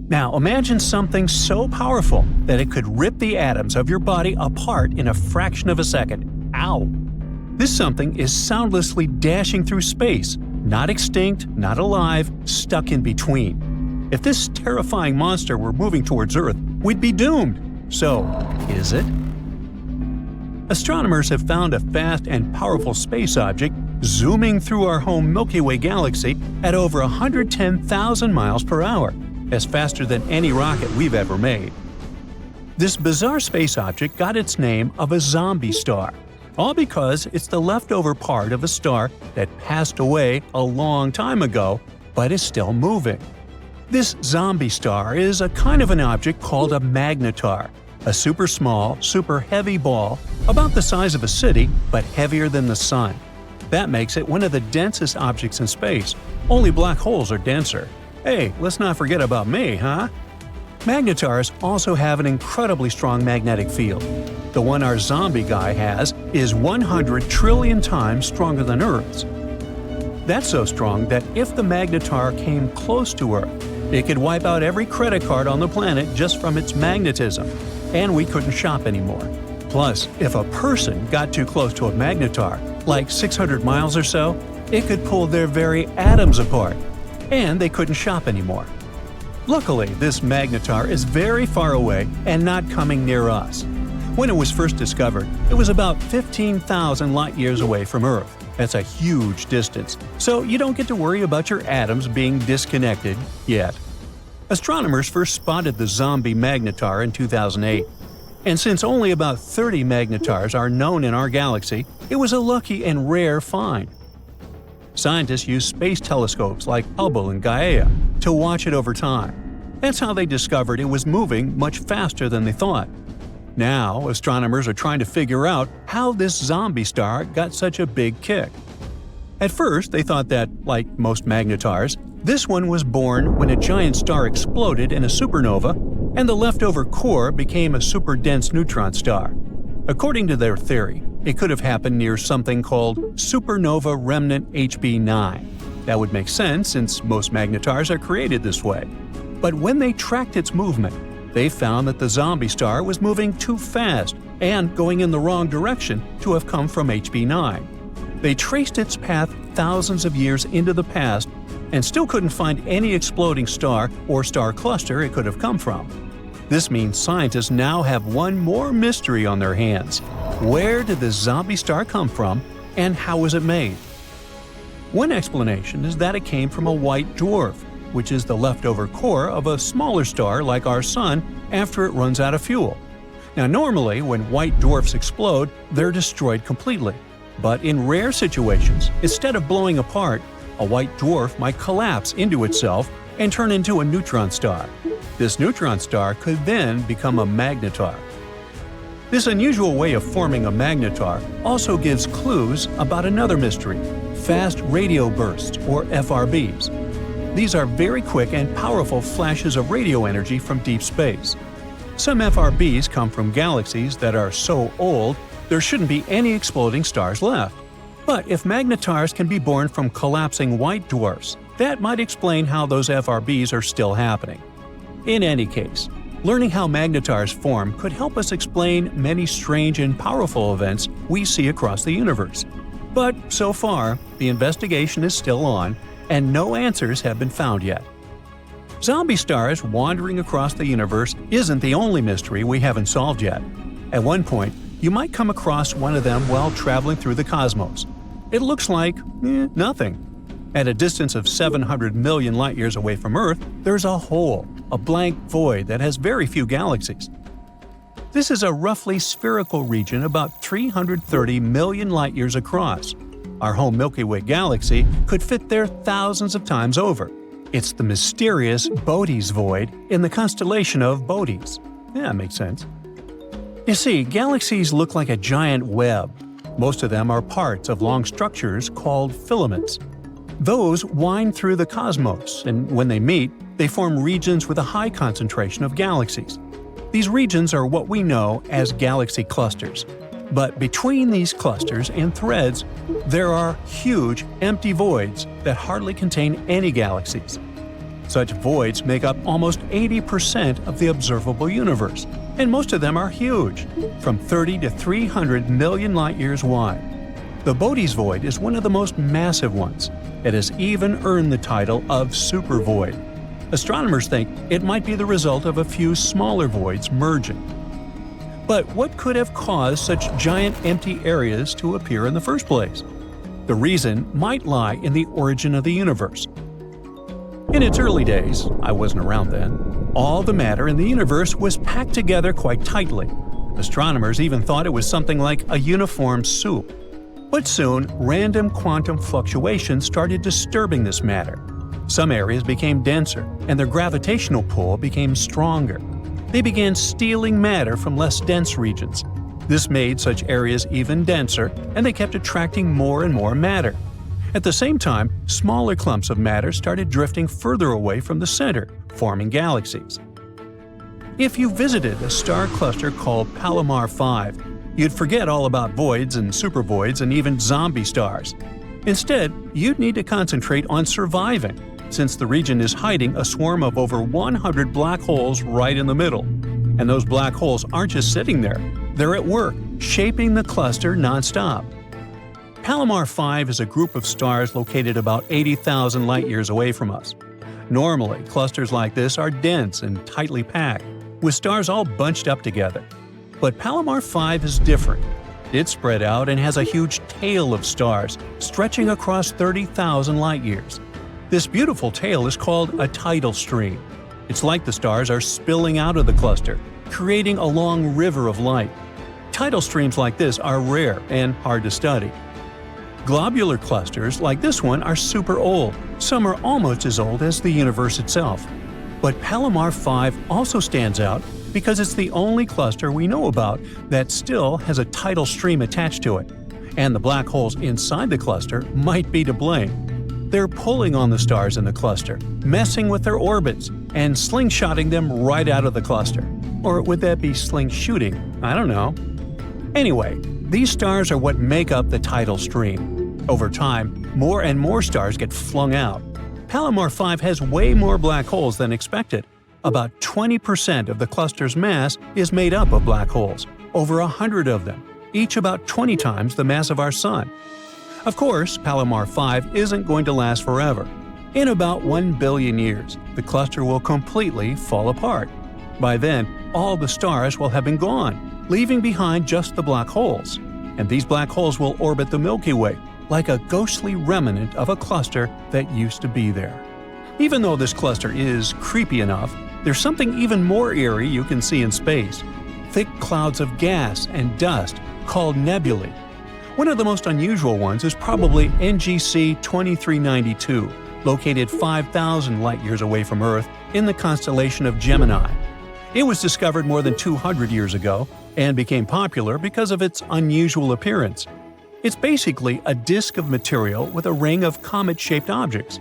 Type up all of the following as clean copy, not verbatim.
Now imagine something so powerful that it could rip the atoms of your body apart in a fraction of a second. Ow! This something is soundlessly dashing through space, not extinct, not alive, stuck in between. If this terrifying monster were moving towards Earth, we'd be doomed. So, is it? Astronomers have found a fast and powerful space object zooming through our home Milky Way galaxy at over 110,000 miles per hour, as faster than any rocket we've ever made. This bizarre space object got its name of a zombie star, all because it's the leftover part of a star that passed away a long time ago but is still moving. This zombie star is a kind of an object called a magnetar, a super small, super heavy ball about the size of a city but heavier than the Sun. That makes it one of the densest objects in space. Only black holes are denser. Hey, let's not forget about me, huh? Magnetars also have an incredibly strong magnetic field. The one our zombie guy has is 100 trillion times stronger than Earth's. That's so strong that if the magnetar came close to Earth, it could wipe out every credit card on the planet just from its magnetism, and we couldn't shop anymore. Plus, if a person got too close to a magnetar, like 600 miles or so, it could pull their very atoms apart, and they couldn't shop anymore. Luckily, this magnetar is very far away and not coming near us. When it was first discovered, it was about 15,000 light-years away from Earth. That's a huge distance, so you don't get to worry about your atoms being disconnected yet. Astronomers first spotted the zombie magnetar in 2008. And since only about 30 magnetars are known in our galaxy, it was a lucky and rare find. Scientists use space telescopes like Hubble and Gaia to watch it over time. That's how they discovered it was moving much faster than they thought. Now, astronomers are trying to figure out how this zombie star got such a big kick. At first, they thought that, like most magnetars, this one was born when a giant star exploded in a supernova and the leftover core became a super-dense neutron star. According to their theory, it could have happened near something called supernova remnant HB9. That would make sense since most magnetars are created this way. But when they tracked its movement, they found that the zombie star was moving too fast and going in the wrong direction to have come from HB9. They traced its path thousands of years into the past and still couldn't find any exploding star or star cluster it could have come from. This means scientists now have one more mystery on their hands. Where did the zombie star come from, and how was it made? One explanation is that it came from a white dwarf, which is the leftover core of a smaller star like our Sun after it runs out of fuel. Now normally, when white dwarfs explode, they're destroyed completely. But in rare situations, instead of blowing apart, a white dwarf might collapse into itself and turn into a neutron star. This neutron star could then become a magnetar. This unusual way of forming a magnetar also gives clues about another mystery: fast radio bursts, or FRBs. These are very quick and powerful flashes of radio energy from deep space. Some FRBs come from galaxies that are so old there shouldn't be any exploding stars left. But if magnetars can be born from collapsing white dwarfs, that might explain how those FRBs are still happening. In any case, learning how magnetars form could help us explain many strange and powerful events we see across the universe. But so far, the investigation is still on, and no answers have been found yet. Zombie stars wandering across the universe isn't the only mystery we haven't solved yet. At one point, you might come across one of them while traveling through the cosmos. It looks like nothing. At a distance of 700 million light-years away from Earth, there's a hole, a blank void that has very few galaxies. This is a roughly spherical region about 330 million light-years across. Our home Milky Way galaxy could fit there thousands of times over. It's the mysterious Bodi's void in the constellation of Bodi's. Yeah, makes sense. You see, galaxies look like a giant web. Most of them are parts of long structures called filaments. Those wind through the cosmos, and when they meet, they form regions with a high concentration of galaxies. These regions are what we know as galaxy clusters. But between these clusters and threads, there are huge, empty voids that hardly contain any galaxies. Such voids make up almost 80% of the observable universe, and most of them are huge, from 30 to 300 million light-years wide. The Bode's void is one of the most massive ones. It has even earned the title of supervoid. Astronomers think it might be the result of a few smaller voids merging. But what could have caused such giant empty areas to appear in the first place? The reason might lie in the origin of the universe. In its early days, I wasn't around then, all the matter in the universe was packed together quite tightly. Astronomers even thought it was something like a uniform soup. But soon, random quantum fluctuations started disturbing this matter. Some areas became denser, and their gravitational pull became stronger. They began stealing matter from less dense regions. This made such areas even denser, and they kept attracting more and more matter. At the same time, smaller clumps of matter started drifting further away from the center, forming galaxies. If you visited a star cluster called Palomar 5, you'd forget all about voids and supervoids and even zombie stars. Instead, you'd need to concentrate on surviving, since the region is hiding a swarm of over 100 black holes right in the middle. And those black holes aren't just sitting there, they're at work, shaping the cluster nonstop. Palomar 5 is a group of stars located about 80,000 light-years away from us. Normally, clusters like this are dense and tightly packed, with stars all bunched up together. But Palomar 5 is different. It's spread out and has a huge tail of stars, stretching across 30,000 light-years. This beautiful tail is called a tidal stream. It's like the stars are spilling out of the cluster, creating a long river of light. Tidal streams like this are rare and hard to study. Globular clusters like this one are super old. Some are almost as old as the universe itself. But Palomar 5 also stands out because it's the only cluster we know about that still has a tidal stream attached to it. And the black holes inside the cluster might be to blame. They're pulling on the stars in the cluster, messing with their orbits, and slingshotting them right out of the cluster. Or would that be sling shooting? I don't know. Anyway, these stars are what make up the tidal stream. Over time, more and more stars get flung out. Palomar 5 has way more black holes than expected. About 20% of the cluster's mass is made up of black holes, over 100 of them, each about 20 times the mass of our Sun. Of course, Palomar 5 isn't going to last forever. In about 1 billion years, the cluster will completely fall apart. By then, all the stars will have been gone, leaving behind just the black holes. And these black holes will orbit the Milky Way, like a ghostly remnant of a cluster that used to be there. Even though this cluster is creepy enough, there's something even more eerie you can see in space: thick clouds of gas and dust called nebulae. One of the most unusual ones is probably NGC 2392, located 5,000 light-years away from Earth in the constellation of Gemini. It was discovered more than 200 years ago and became popular because of its unusual appearance. It's basically a disk of material with a ring of comet-shaped objects.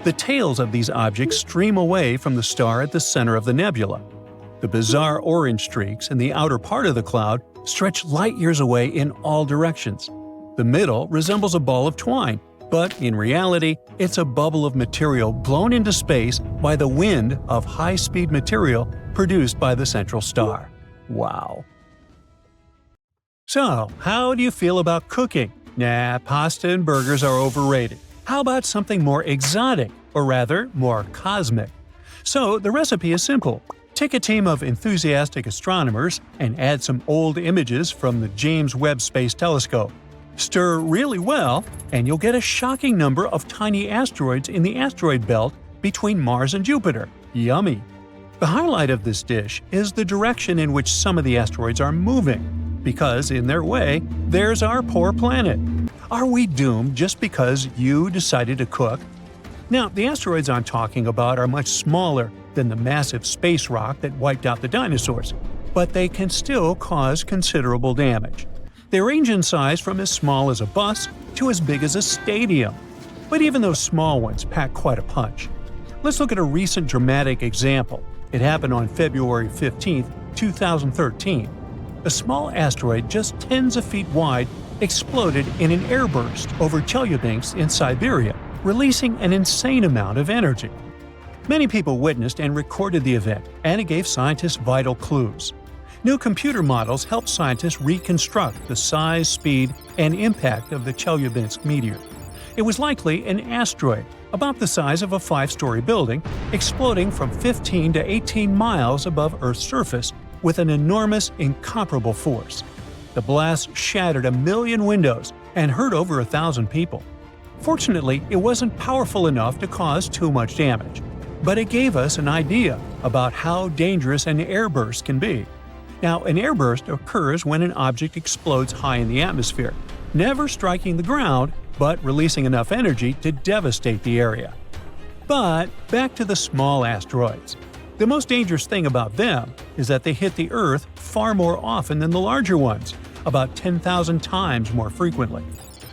The tails of these objects stream away from the star at the center of the nebula. The bizarre orange streaks in the outer part of the cloud stretch light-years away in all directions. The middle resembles a ball of twine, but in reality, it's a bubble of material blown into space by the wind of high-speed material produced by the central star. Wow. So, how do you feel about cooking? Nah, pasta and burgers are overrated. How about something more exotic, or rather, more cosmic? So, the recipe is simple. Take a team of enthusiastic astronomers and add some old images from the James Webb Space Telescope. Stir really well, and you'll get a shocking number of tiny asteroids in the asteroid belt between Mars and Jupiter. Yummy! The highlight of this dish is the direction in which some of the asteroids are moving. Because, in their way, there's our poor planet. Are we doomed just because you decided to cook? Now, the asteroids I'm talking about are much smaller than the massive space rock that wiped out the dinosaurs, but they can still cause considerable damage. They range in size from as small as a bus to as big as a stadium. But even those small ones pack quite a punch. Let's look at a recent dramatic example. It happened on February 15, 2013. A small asteroid just tens of feet wide exploded in an airburst over Chelyabinsk in Siberia, releasing an insane amount of energy. Many people witnessed and recorded the event, and it gave scientists vital clues. New computer models helped scientists reconstruct the size, speed, and impact of the Chelyabinsk meteor. It was likely an asteroid, about the size of a 5-story building, exploding from 15 to 18 miles above Earth's surface with an enormous, incomparable force. The blast shattered 1 million windows and hurt over 1,000 people. Fortunately, it wasn't powerful enough to cause too much damage, but it gave us an idea about how dangerous an airburst can be. Now, an airburst occurs when an object explodes high in the atmosphere, never striking the ground, but releasing enough energy to devastate the area. But back to the small asteroids. The most dangerous thing about them is that they hit the Earth far more often than the larger ones, about 10,000 times more frequently.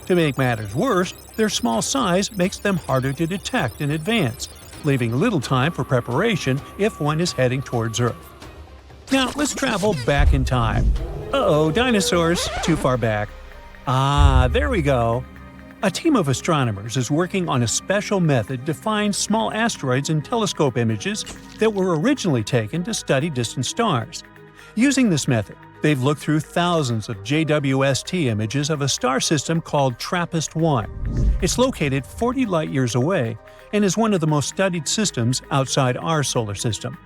To make matters worse, their small size makes them harder to detect in advance, leaving little time for preparation if one is heading towards Earth. Now, let's travel back in time. Uh-oh, dinosaurs, too far back. Ah, there we go. A team of astronomers is working on a special method to find small asteroids in telescope images that were originally taken to study distant stars. Using this method, they've looked through thousands of JWST images of a star system called TRAPPIST-1. It's located 40 light-years away and is one of the most studied systems outside our solar system.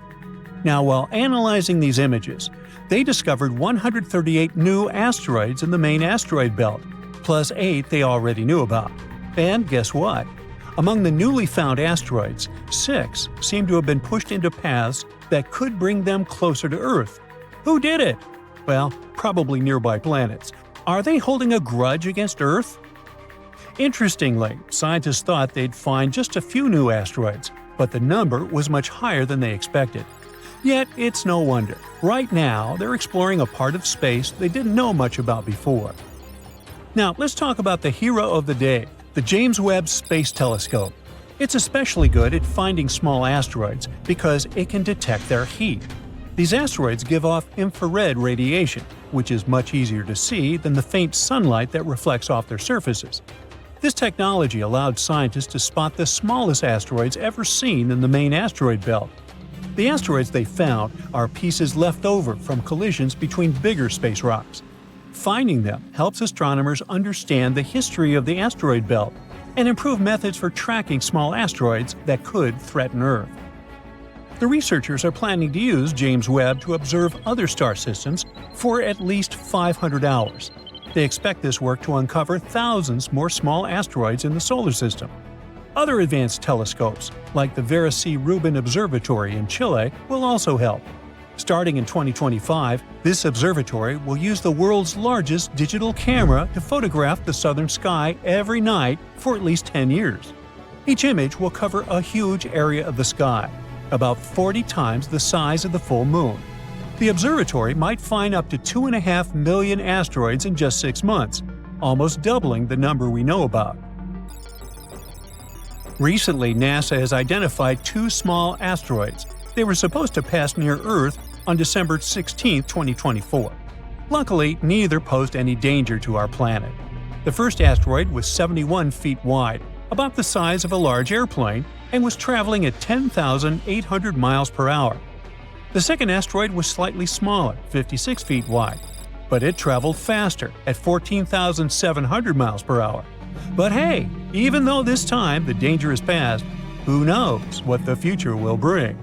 Now, while analyzing these images, they discovered 138 new asteroids in the main asteroid belt, plus 8 they already knew about. And guess what? Among the newly found asteroids, 6 seem to have been pushed into paths that could bring them closer to Earth. Who did it? Well, probably nearby planets. Are they holding a grudge against Earth? Interestingly, scientists thought they'd find just a few new asteroids, but the number was much higher than they expected. Yet, it's no wonder. Right now, they're exploring a part of space they didn't know much about before. Now, let's talk about the hero of the day, the James Webb Space Telescope. It's especially good at finding small asteroids because it can detect their heat. These asteroids give off infrared radiation, which is much easier to see than the faint sunlight that reflects off their surfaces. This technology allowed scientists to spot the smallest asteroids ever seen in the main asteroid belt. The asteroids they found are pieces left over from collisions between bigger space rocks. Finding them helps astronomers understand the history of the asteroid belt and improve methods for tracking small asteroids that could threaten Earth. The researchers are planning to use James Webb to observe other star systems for at least 500 hours. They expect this work to uncover thousands more small asteroids in the solar system. Other advanced telescopes, like the Vera C. Rubin Observatory in Chile, will also help. Starting in 2025, this observatory will use the world's largest digital camera to photograph the southern sky every night for at least 10 years. Each image will cover a huge area of the sky, about 40 times the size of the full moon. The observatory might find up to 2.5 million asteroids in just 6 months, almost doubling the number we know about. Recently, NASA has identified 2 small asteroids. They were supposed to pass near Earth on December 16, 2024. Luckily, neither posed any danger to our planet. The first asteroid was 71 feet wide, about the size of a large airplane, and was traveling at 10,800 miles per hour. The second asteroid was slightly smaller, 56 feet wide, but it traveled faster at 14,700 miles per hour. But hey, even though this time the danger is past, who knows what the future will bring?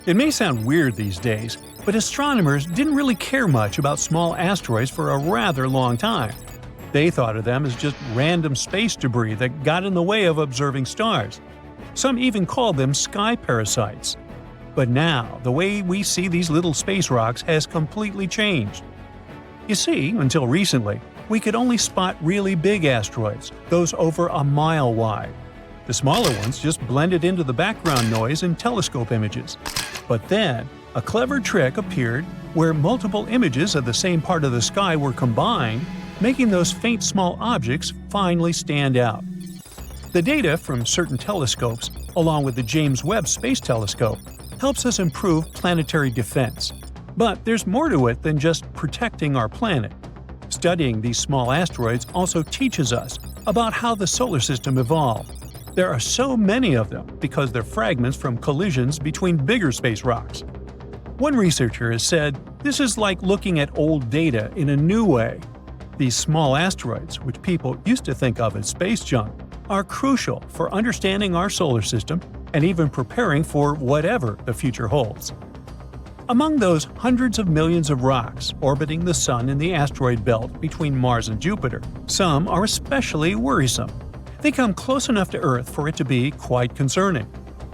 It may sound weird these days, but astronomers didn't really care much about small asteroids for a rather long time. They thought of them as just random space debris that got in the way of observing stars. Some even called them sky parasites. But now, the way we see these little space rocks has completely changed. You see, until recently, we could only spot really big asteroids, those over a mile wide. The smaller ones just blended into the background noise in telescope images. But then, a clever trick appeared where multiple images of the same part of the sky were combined, making those faint small objects finally stand out. The data from certain telescopes, along with the James Webb Space Telescope, helps us improve planetary defense. But there's more to it than just protecting our planet. Studying these small asteroids also teaches us about how the solar system evolved. There are so many of them because they're fragments from collisions between bigger space rocks. One researcher has said this is like looking at old data in a new way. These small asteroids, which people used to think of as space junk, are crucial for understanding our solar system and even preparing for whatever the future holds. Among those hundreds of millions of rocks orbiting the Sun in the asteroid belt between Mars and Jupiter, some are especially worrisome. They come close enough to Earth for it to be quite concerning.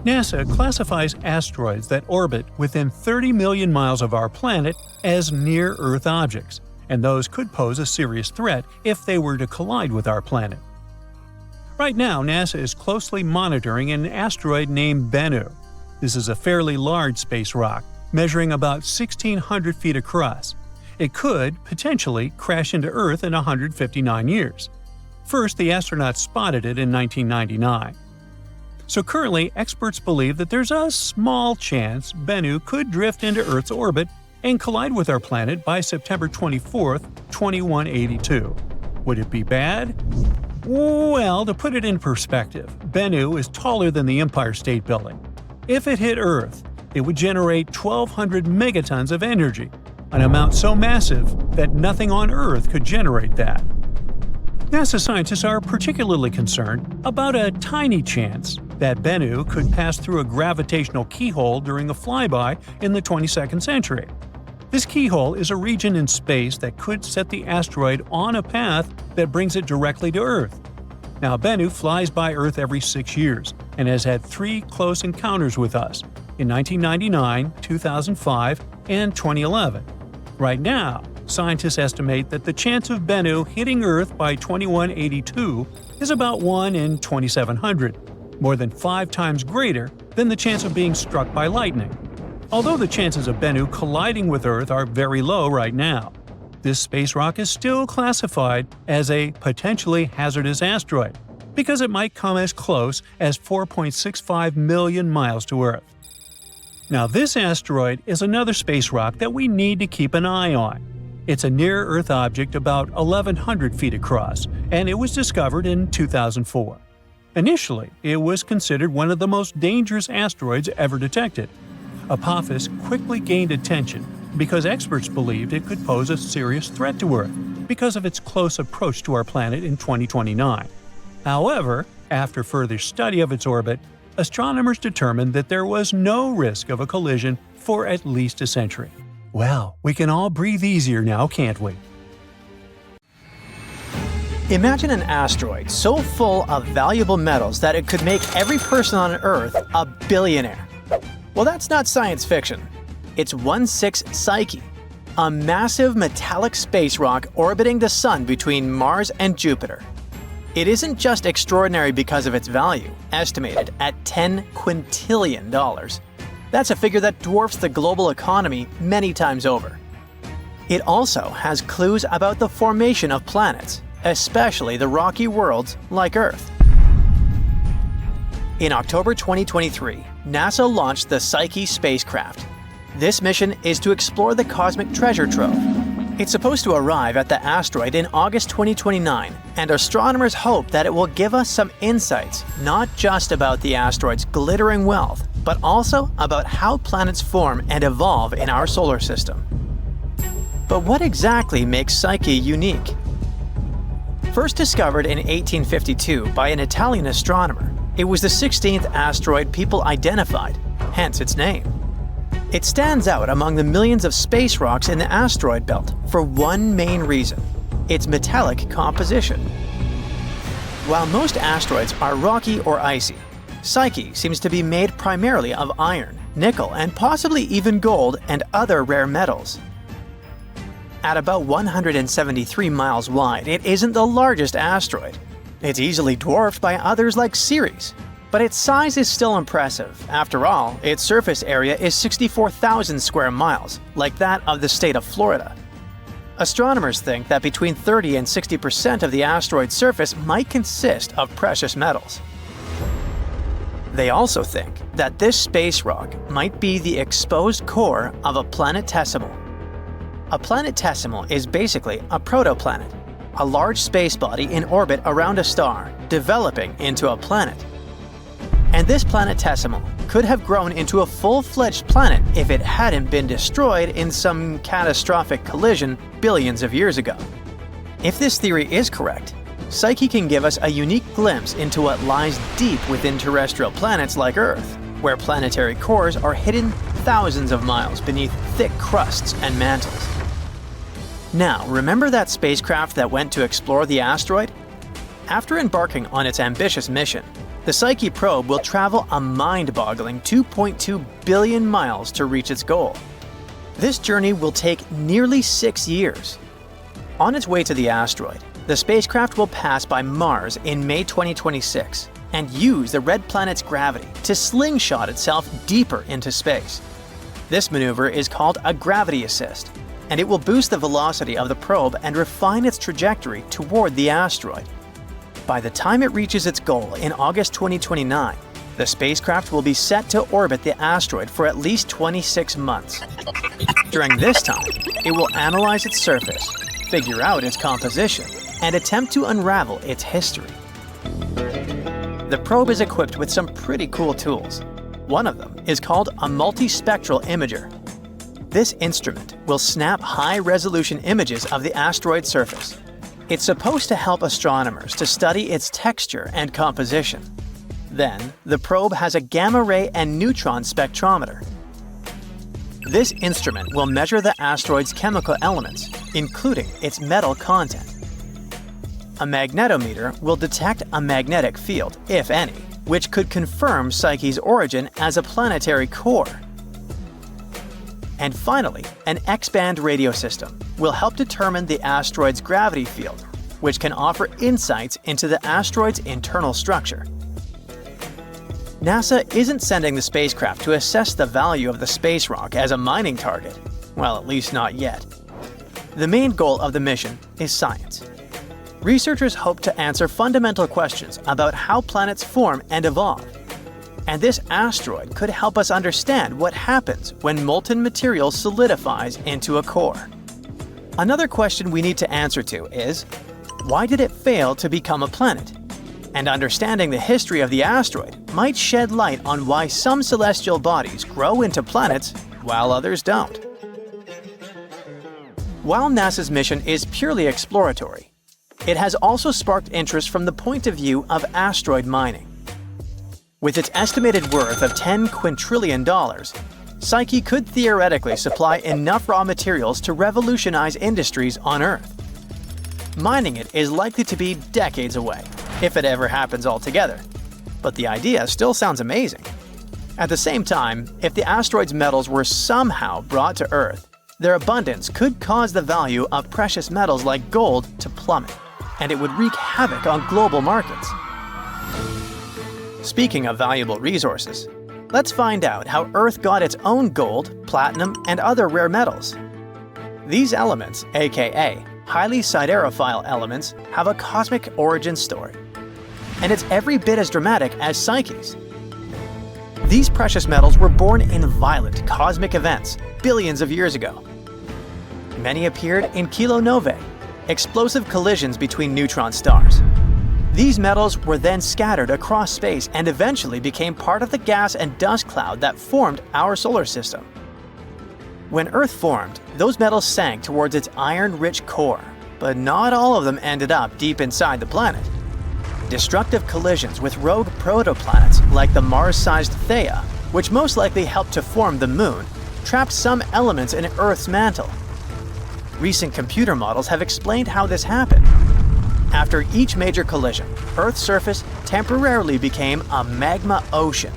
NASA classifies asteroids that orbit within 30 million miles of our planet as near-Earth objects, and those could pose a serious threat if they were to collide with our planet. Right now, NASA is closely monitoring an asteroid named Bennu. This is a fairly large space rock, measuring about 1,600 feet across. It could, potentially, crash into Earth in 159 years. First, the astronauts spotted it in 1999. So currently, experts believe that there's a small chance Bennu could drift into Earth's orbit and collide with our planet by September 24, 2182. Would it be bad? Well, to put it in perspective, Bennu is taller than the Empire State Building. If it hit Earth, it would generate 1,200 megatons of energy, an amount so massive that nothing on Earth could generate that. NASA scientists are particularly concerned about a tiny chance that Bennu could pass through a gravitational keyhole during a flyby in the 22nd century. This keyhole is a region in space that could set the asteroid on a path that brings it directly to Earth. Now, Bennu flies by Earth every 6 years and has had 3 close encounters with us in 1999, 2005, and 2011. Right now, scientists estimate that the chance of Bennu hitting Earth by 2182 is about 1 in 2,700, more than 5 times greater than the chance of being struck by lightning. Although the chances of Bennu colliding with Earth are very low right now, this space rock is still classified as a potentially hazardous asteroid because it might come as close as 4.65 million miles to Earth. Now, this asteroid is another space rock that we need to keep an eye on. It's a near-Earth object about 1,100 feet across, and it was discovered in 2004. Initially, it was considered one of the most dangerous asteroids ever detected. Apophis quickly gained attention because experts believed it could pose a serious threat to Earth because of its close approach to our planet in 2029. However, after further study of its orbit, astronomers determined that there was no risk of a collision for at least a century. Well, we can all breathe easier now, can't we? Imagine an asteroid so full of valuable metals that it could make every person on Earth a billionaire. Well, that's not science fiction. It's 16 Psyche, a massive metallic space rock orbiting the Sun between Mars and Jupiter. It isn't just extraordinary because of its value, estimated at $10 quintillion. That's a figure that dwarfs the global economy many times over. It also has clues about the formation of planets, especially the rocky worlds like Earth. In October 2023, NASA launched the Psyche spacecraft. This mission is to explore the cosmic treasure trove. It's supposed to arrive at the asteroid in August 2029, and astronomers hope that it will give us some insights, not just about the asteroid's glittering wealth, but also about how planets form and evolve in our solar system. But what exactly makes Psyche unique? First discovered in 1852 by an Italian astronomer, it was the 16th asteroid people identified, hence its name. It stands out among the millions of space rocks in the asteroid belt for one main reason: its metallic composition. While most asteroids are rocky or icy, Psyche seems to be made primarily of iron, nickel, and possibly even gold and other rare metals. At about 173 miles wide, it isn't the largest asteroid. It's easily dwarfed by others like Ceres. But its size is still impressive. After all, its surface area is 64,000 square miles, like that of the state of Florida. Astronomers think that between 30 and 60% of the asteroid's surface might consist of precious metals. They also think that this space rock might be the exposed core of a planetesimal. A planetesimal is basically a protoplanet, a large space body in orbit around a star, developing into a planet. And this planetesimal could have grown into a full-fledged planet if it hadn't been destroyed in some catastrophic collision billions of years ago. If this theory is correct, Psyche can give us a unique glimpse into what lies deep within terrestrial planets like Earth, where planetary cores are hidden thousands of miles beneath thick crusts and mantles. Now, remember that spacecraft that went to explore the asteroid? After embarking on its ambitious mission, the Psyche probe will travel a mind-boggling 2.2 billion miles to reach its goal. This journey will take nearly 6 years. On its way to the asteroid, the spacecraft will pass by Mars in May 2026 and use the red planet's gravity to slingshot itself deeper into space. This maneuver is called a gravity assist, and it will boost the velocity of the probe and refine its trajectory toward the asteroid. By the time it reaches its goal in August 2029, the spacecraft will be set to orbit the asteroid for at least 26 months. During this time, it will analyze its surface, figure out its composition, and attempt to unravel its history. The probe is equipped with some pretty cool tools. One of them is called a multispectral imager. This instrument will snap high-resolution images of the asteroid's surface. It's supposed to help astronomers to study its texture and composition. Then, the probe has a gamma-ray and neutron spectrometer. This instrument will measure the asteroid's chemical elements, including its metal content. A magnetometer will detect a magnetic field, if any, which could confirm Psyche's origin as a planetary core. And finally, an X-band radio system will help determine the asteroid's gravity field, which can offer insights into the asteroid's internal structure. NASA isn't sending the spacecraft to assess the value of the space rock as a mining target. Well, at least not yet. The main goal of the mission is science. Researchers hope to answer fundamental questions about how planets form and evolve. And this asteroid could help us understand what happens when molten material solidifies into a core. Another question we need to answer to is, why did it fail to become a planet? And understanding the history of the asteroid might shed light on why some celestial bodies grow into planets while others don't. While NASA's mission is purely exploratory, it has also sparked interest from the point of view of asteroid mining. With its estimated worth of $10 quintillion, Psyche could theoretically supply enough raw materials to revolutionize industries on Earth. Mining it is likely to be decades away, if it ever happens altogether, but the idea still sounds amazing. At the same time, if the asteroid's metals were somehow brought to Earth, their abundance could cause the value of precious metals like gold to plummet, and it would wreak havoc on global markets. Speaking of valuable resources, let's find out how Earth got its own gold, platinum, and other rare metals. These elements, aka highly siderophile elements, have a cosmic origin story, and it's every bit as dramatic as Psyche's. These precious metals were born in violent cosmic events billions of years ago. Many appeared in kilonovae, explosive collisions between neutron stars. These metals were then scattered across space and eventually became part of the gas and dust cloud that formed our solar system. When Earth formed, those metals sank towards its iron-rich core, but not all of them ended up deep inside the planet. Destructive collisions with rogue protoplanets like the Mars-sized Theia, which most likely helped to form the Moon, trapped some elements in Earth's mantle. Recent computer models have explained how this happened. After each major collision, Earth's surface temporarily became a magma ocean,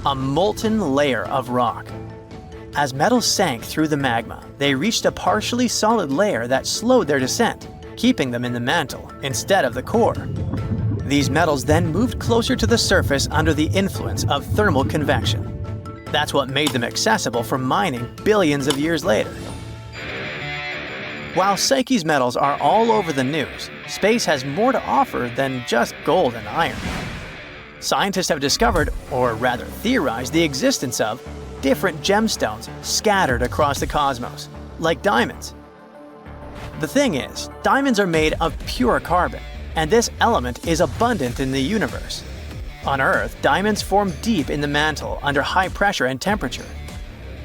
a molten layer of rock. As metals sank through the magma, they reached a partially solid layer that slowed their descent, keeping them in the mantle instead of the core. These metals then moved closer to the surface under the influence of thermal convection. That's what made them accessible for mining billions of years later. While Psyche's metals are all over the news, space has more to offer than just gold and iron. Scientists have discovered, or rather theorized, the existence of different gemstones scattered across the cosmos, like diamonds. The thing is, diamonds are made of pure carbon, and this element is abundant in the universe. On Earth, diamonds form deep in the mantle under high pressure and temperature.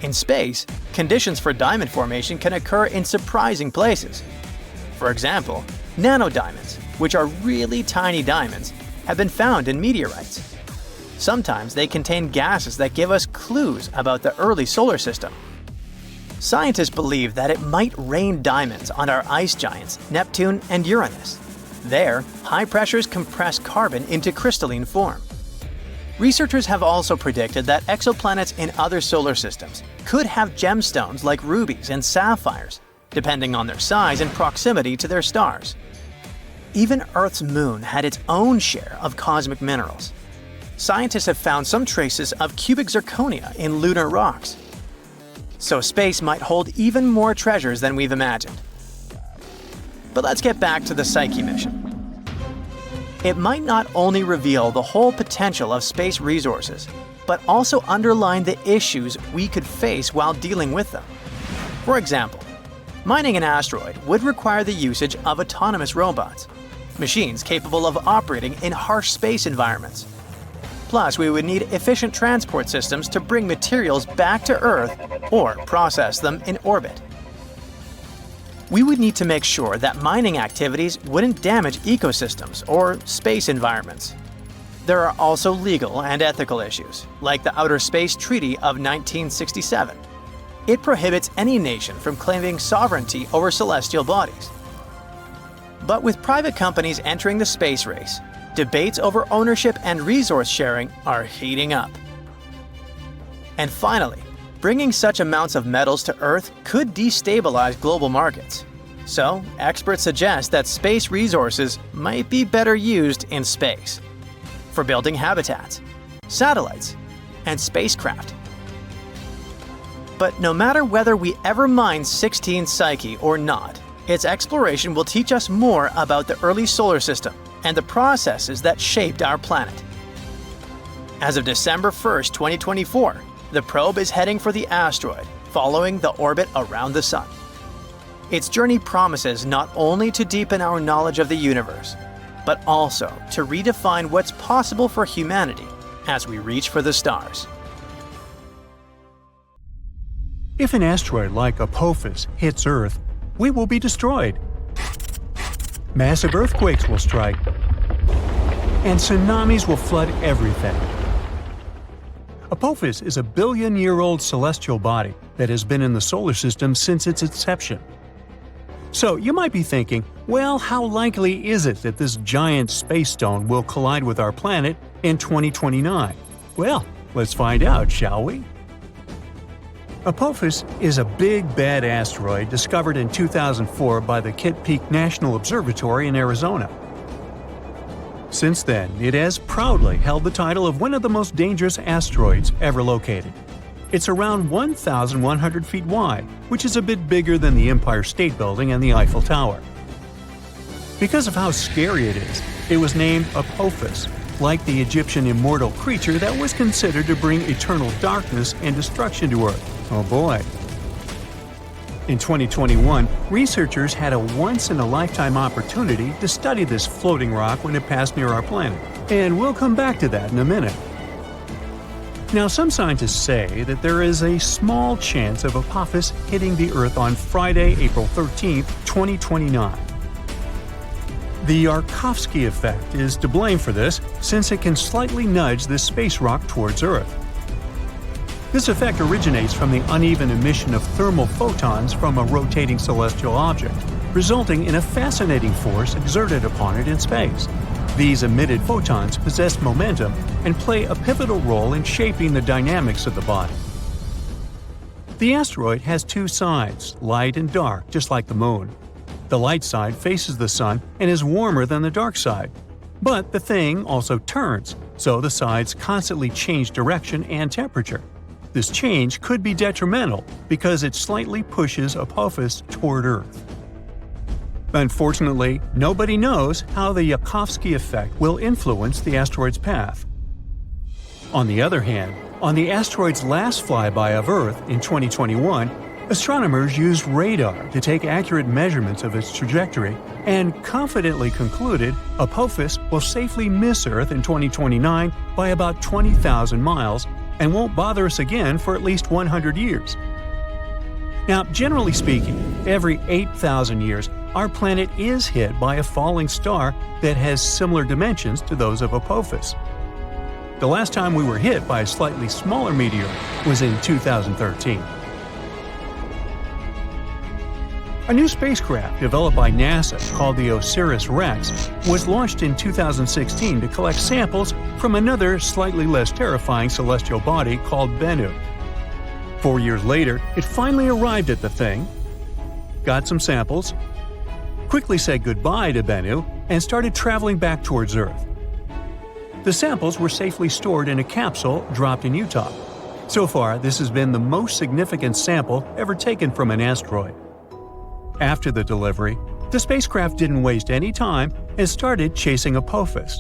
In space, conditions for diamond formation can occur in surprising places. For example, nanodiamonds, which are really tiny diamonds, have been found in meteorites. Sometimes they contain gases that give us clues about the early solar system. Scientists believe that it might rain diamonds on our ice giants, Neptune and Uranus. There, high pressures compress carbon into crystalline form. Researchers have also predicted that exoplanets in other solar systems could have gemstones like rubies and sapphires, depending on their size and proximity to their stars. Even Earth's moon had its own share of cosmic minerals. Scientists have found some traces of cubic zirconia in lunar rocks. So space might hold even more treasures than we've imagined. But let's get back to the Psyche mission. It might not only reveal the whole potential of space resources, but also underline the issues we could face while dealing with them. For example, mining an asteroid would require the usage of autonomous robots, machines capable of operating in harsh space environments. Plus, we would need efficient transport systems to bring materials back to Earth or process them in orbit. We would need to make sure that mining activities wouldn't damage ecosystems or space environments. There are also legal and ethical issues, like the Outer Space Treaty of 1967. It prohibits any nation from claiming sovereignty over celestial bodies. But with private companies entering the space race, debates over ownership and resource sharing are heating up. And finally, bringing such amounts of metals to Earth could destabilize global markets. So, experts suggest that space resources might be better used in space, for building habitats, satellites, and spacecraft. But no matter whether we ever mine 16 Psyche or not, its exploration will teach us more about the early solar system and the processes that shaped our planet. As of December 1st, 2024, the probe is heading for the asteroid, following the orbit around the Sun. Its journey promises not only to deepen our knowledge of the universe, but also to redefine what's possible for humanity as we reach for the stars. If an asteroid like Apophis hits Earth, we will be destroyed. Massive earthquakes will strike, and tsunamis will flood everything. Apophis is a billion-year-old celestial body that has been in the solar system since its inception. So you might be thinking, well, how likely is it that this giant space stone will collide with our planet in 2029? Well, let's find out, shall we? Apophis is a big, bad asteroid discovered in 2004 by the Kitt Peak National Observatory in Arizona. Since then, it has proudly held the title of one of the most dangerous asteroids ever located. It's around 1,100 feet wide, which is a bit bigger than the Empire State Building and the Eiffel Tower. Because of how scary it is, it was named Apophis, like the Egyptian immortal creature that was considered to bring eternal darkness and destruction to Earth. Oh boy. In 2021, researchers had a once-in-a-lifetime opportunity to study this floating rock when it passed near our planet, and we'll come back to that in a minute. Now, some scientists say that there is a small chance of Apophis hitting the Earth on Friday, April 13, 2029. The Yarkovsky effect is to blame for this, since it can slightly nudge this space rock towards Earth. This effect originates from the uneven emission of thermal photons from a rotating celestial object, resulting in a fascinating force exerted upon it in space. These emitted photons possess momentum and play a pivotal role in shaping the dynamics of the body. The asteroid has two sides, light and dark, just like the Moon. The light side faces the Sun and is warmer than the dark side. But the thing also turns, so the sides constantly change direction and temperature. This change could be detrimental because it slightly pushes Apophis toward Earth. Unfortunately, nobody knows how the Yarkovsky effect will influence the asteroid's path. On the other hand, on the asteroid's last flyby of Earth in 2021, Astronomers used radar to take accurate measurements of its trajectory and confidently concluded Apophis will safely miss Earth in 2029 by about 20,000 miles and won't bother us again for at least 100 years. Now, generally speaking, every 8,000 years, our planet is hit by a falling star that has similar dimensions to those of Apophis. The last time we were hit by a slightly smaller meteor was in 2013. A new spacecraft developed by NASA called the OSIRIS-REx was launched in 2016 to collect samples from another slightly less terrifying celestial body called Bennu. 4 years later, it finally arrived at the thing, got some samples, quickly said goodbye to Bennu, and started traveling back towards Earth. The samples were safely stored in a capsule dropped in Utah. So far, this has been the most significant sample ever taken from an asteroid. After the delivery, the spacecraft didn't waste any time and started chasing Apophis.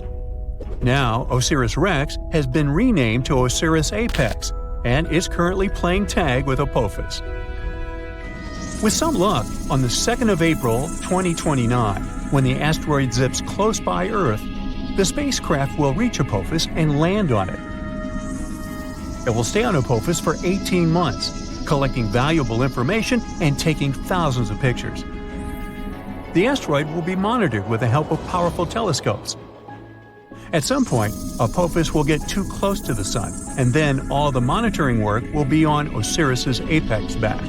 Now, OSIRIS-REx has been renamed to OSIRIS-APEX and is currently playing tag with Apophis. With some luck, on the 2nd of April 2029, when the asteroid zips close by Earth, the spacecraft will reach Apophis and land on it. It will stay on Apophis for 18 months, collecting valuable information and taking thousands of pictures. The asteroid will be monitored with the help of powerful telescopes. At some point, Apophis will get too close to the Sun, and then all the monitoring work will be on OSIRIS's apex back.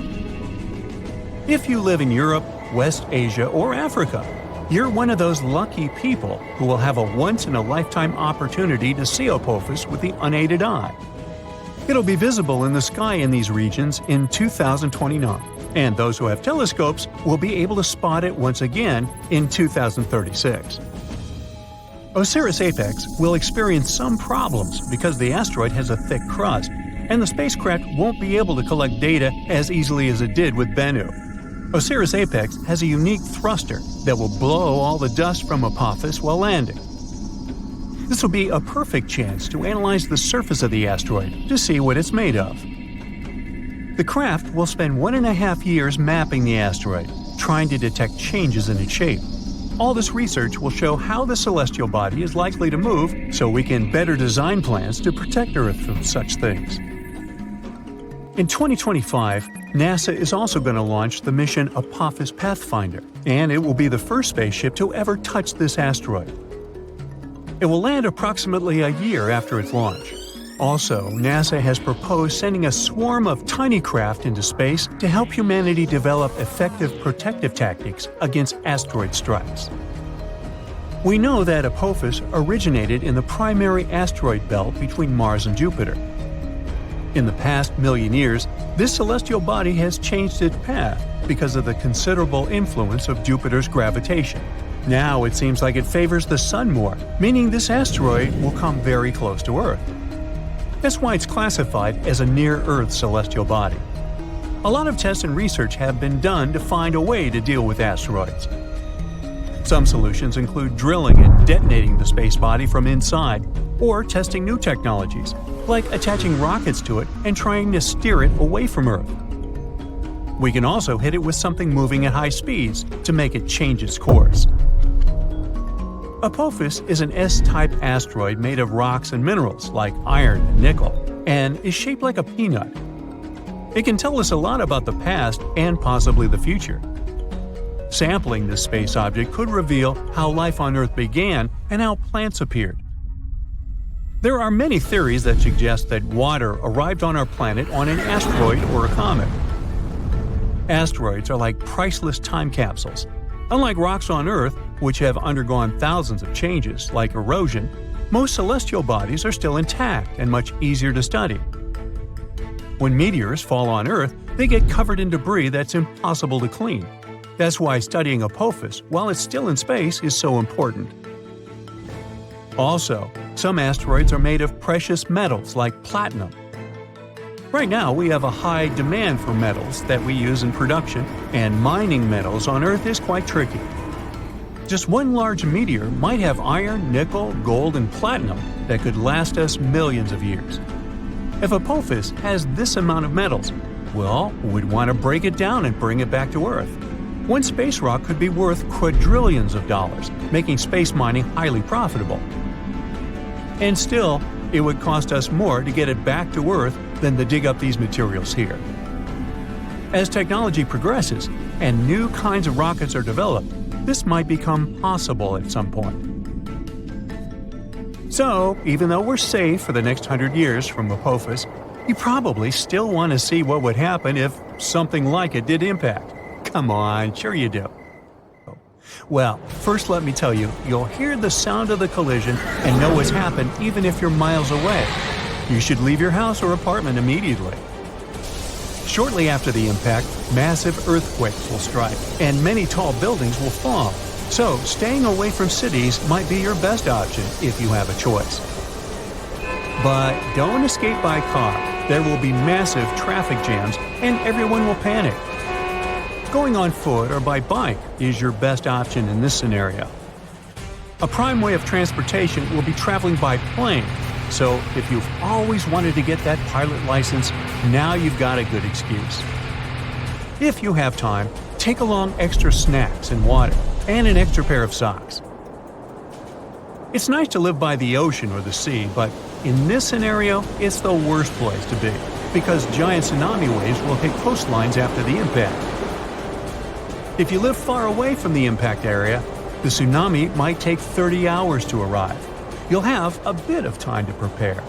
If you live in Europe, West Asia, or Africa, you're one of those lucky people who will have a once-in-a-lifetime opportunity to see Apophis with the unaided eye. It'll be visible in the sky in these regions in 2029, and those who have telescopes will be able to spot it once again in 2036. OSIRIS-APEX will experience some problems because the asteroid has a thick crust, and the spacecraft won't be able to collect data as easily as it did with Bennu. OSIRIS-APEX has a unique thruster that will blow all the dust from Apophis while landing. This will be a perfect chance to analyze the surface of the asteroid to see what it's made of. The craft will spend 1.5 years mapping the asteroid, trying to detect changes in its shape. All this research will show how the celestial body is likely to move so we can better design plans to protect Earth from such things. In 2025, NASA is also going to launch the mission Apophis Pathfinder, and it will be the first spaceship to ever touch this asteroid. It will land approximately a year after its launch. Also, NASA has proposed sending a swarm of tiny craft into space to help humanity develop effective protective tactics against asteroid strikes. We know that Apophis originated in the primary asteroid belt between Mars and Jupiter. In the past million years, this celestial body has changed its path because of the considerable influence of Jupiter's gravitation. Now it seems like it favors the Sun more, meaning this asteroid will come very close to Earth. That's why it's classified as a near-Earth celestial body. A lot of tests and research have been done to find a way to deal with asteroids. Some solutions include drilling and detonating the space body from inside, or testing new technologies, like attaching rockets to it and trying to steer it away from Earth. We can also hit it with something moving at high speeds to make it change its course. Apophis is an S-type asteroid made of rocks and minerals like iron and nickel, and is shaped like a peanut. It can tell us a lot about the past and possibly the future. Sampling this space object could reveal how life on Earth began and how plants appeared. There are many theories that suggest that water arrived on our planet on an asteroid or a comet. Asteroids are like priceless time capsules. Unlike rocks on Earth, which have undergone thousands of changes, like erosion, most celestial bodies are still intact and much easier to study. When meteors fall on Earth, they get covered in debris that's impossible to clean. That's why studying Apophis while it's still in space is so important. Also, some asteroids are made of precious metals like platinum. Right now, we have a high demand for metals that we use in production, and mining metals on Earth is quite tricky. Just one large meteor might have iron, nickel, gold, and platinum that could last us millions of years. If Apophis has this amount of metals, Well, we'd want to break it down and bring it back to Earth. One space rock could be worth quadrillions of dollars, making space mining highly profitable. And still, it would cost us more to get it back to Earth than to dig up these materials here. As technology progresses and new kinds of rockets are developed, this might become possible at some point. So, even though we're safe for the next 100 years from Apophis, you probably still want to see what would happen if something like it did impact. Come on, sure you do. Well, first let me tell you, you'll hear the sound of the collision and know what's happened even if you're miles away. You should leave your house or apartment immediately. Shortly after the impact, massive earthquakes will strike, and many tall buildings will fall. So, staying away from cities might be your best option if you have a choice. But don't escape by car. There will be massive traffic jams, and everyone will panic. Going on foot or by bike is your best option in this scenario. A prime way of transportation will be traveling by plane, so if you've always wanted to get that pilot license, now you've got a good excuse. If you have time, take along extra snacks and water, and an extra pair of socks. It's nice to live by the ocean or the sea, but in this scenario, it's the worst place to be, because giant tsunami waves will hit coastlines after the impact. If you live far away from the impact area, the tsunami might take 30 hours to arrive. You'll have a bit of time to prepare.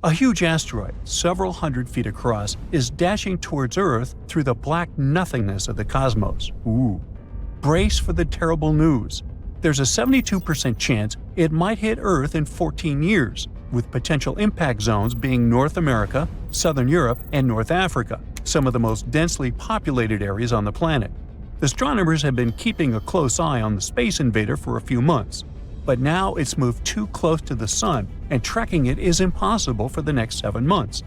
A huge asteroid, several hundred feet across, is dashing towards Earth through the black nothingness of the cosmos. Ooh. Brace for the terrible news. There's a 72% chance it might hit Earth in 14 years, with potential impact zones being North America, Southern Europe, and North Africa, some of the most densely populated areas on the planet. Astronomers have been keeping a close eye on the space invader for a few months, but now it's moved too close to the Sun, and tracking it is impossible for the next 7 months.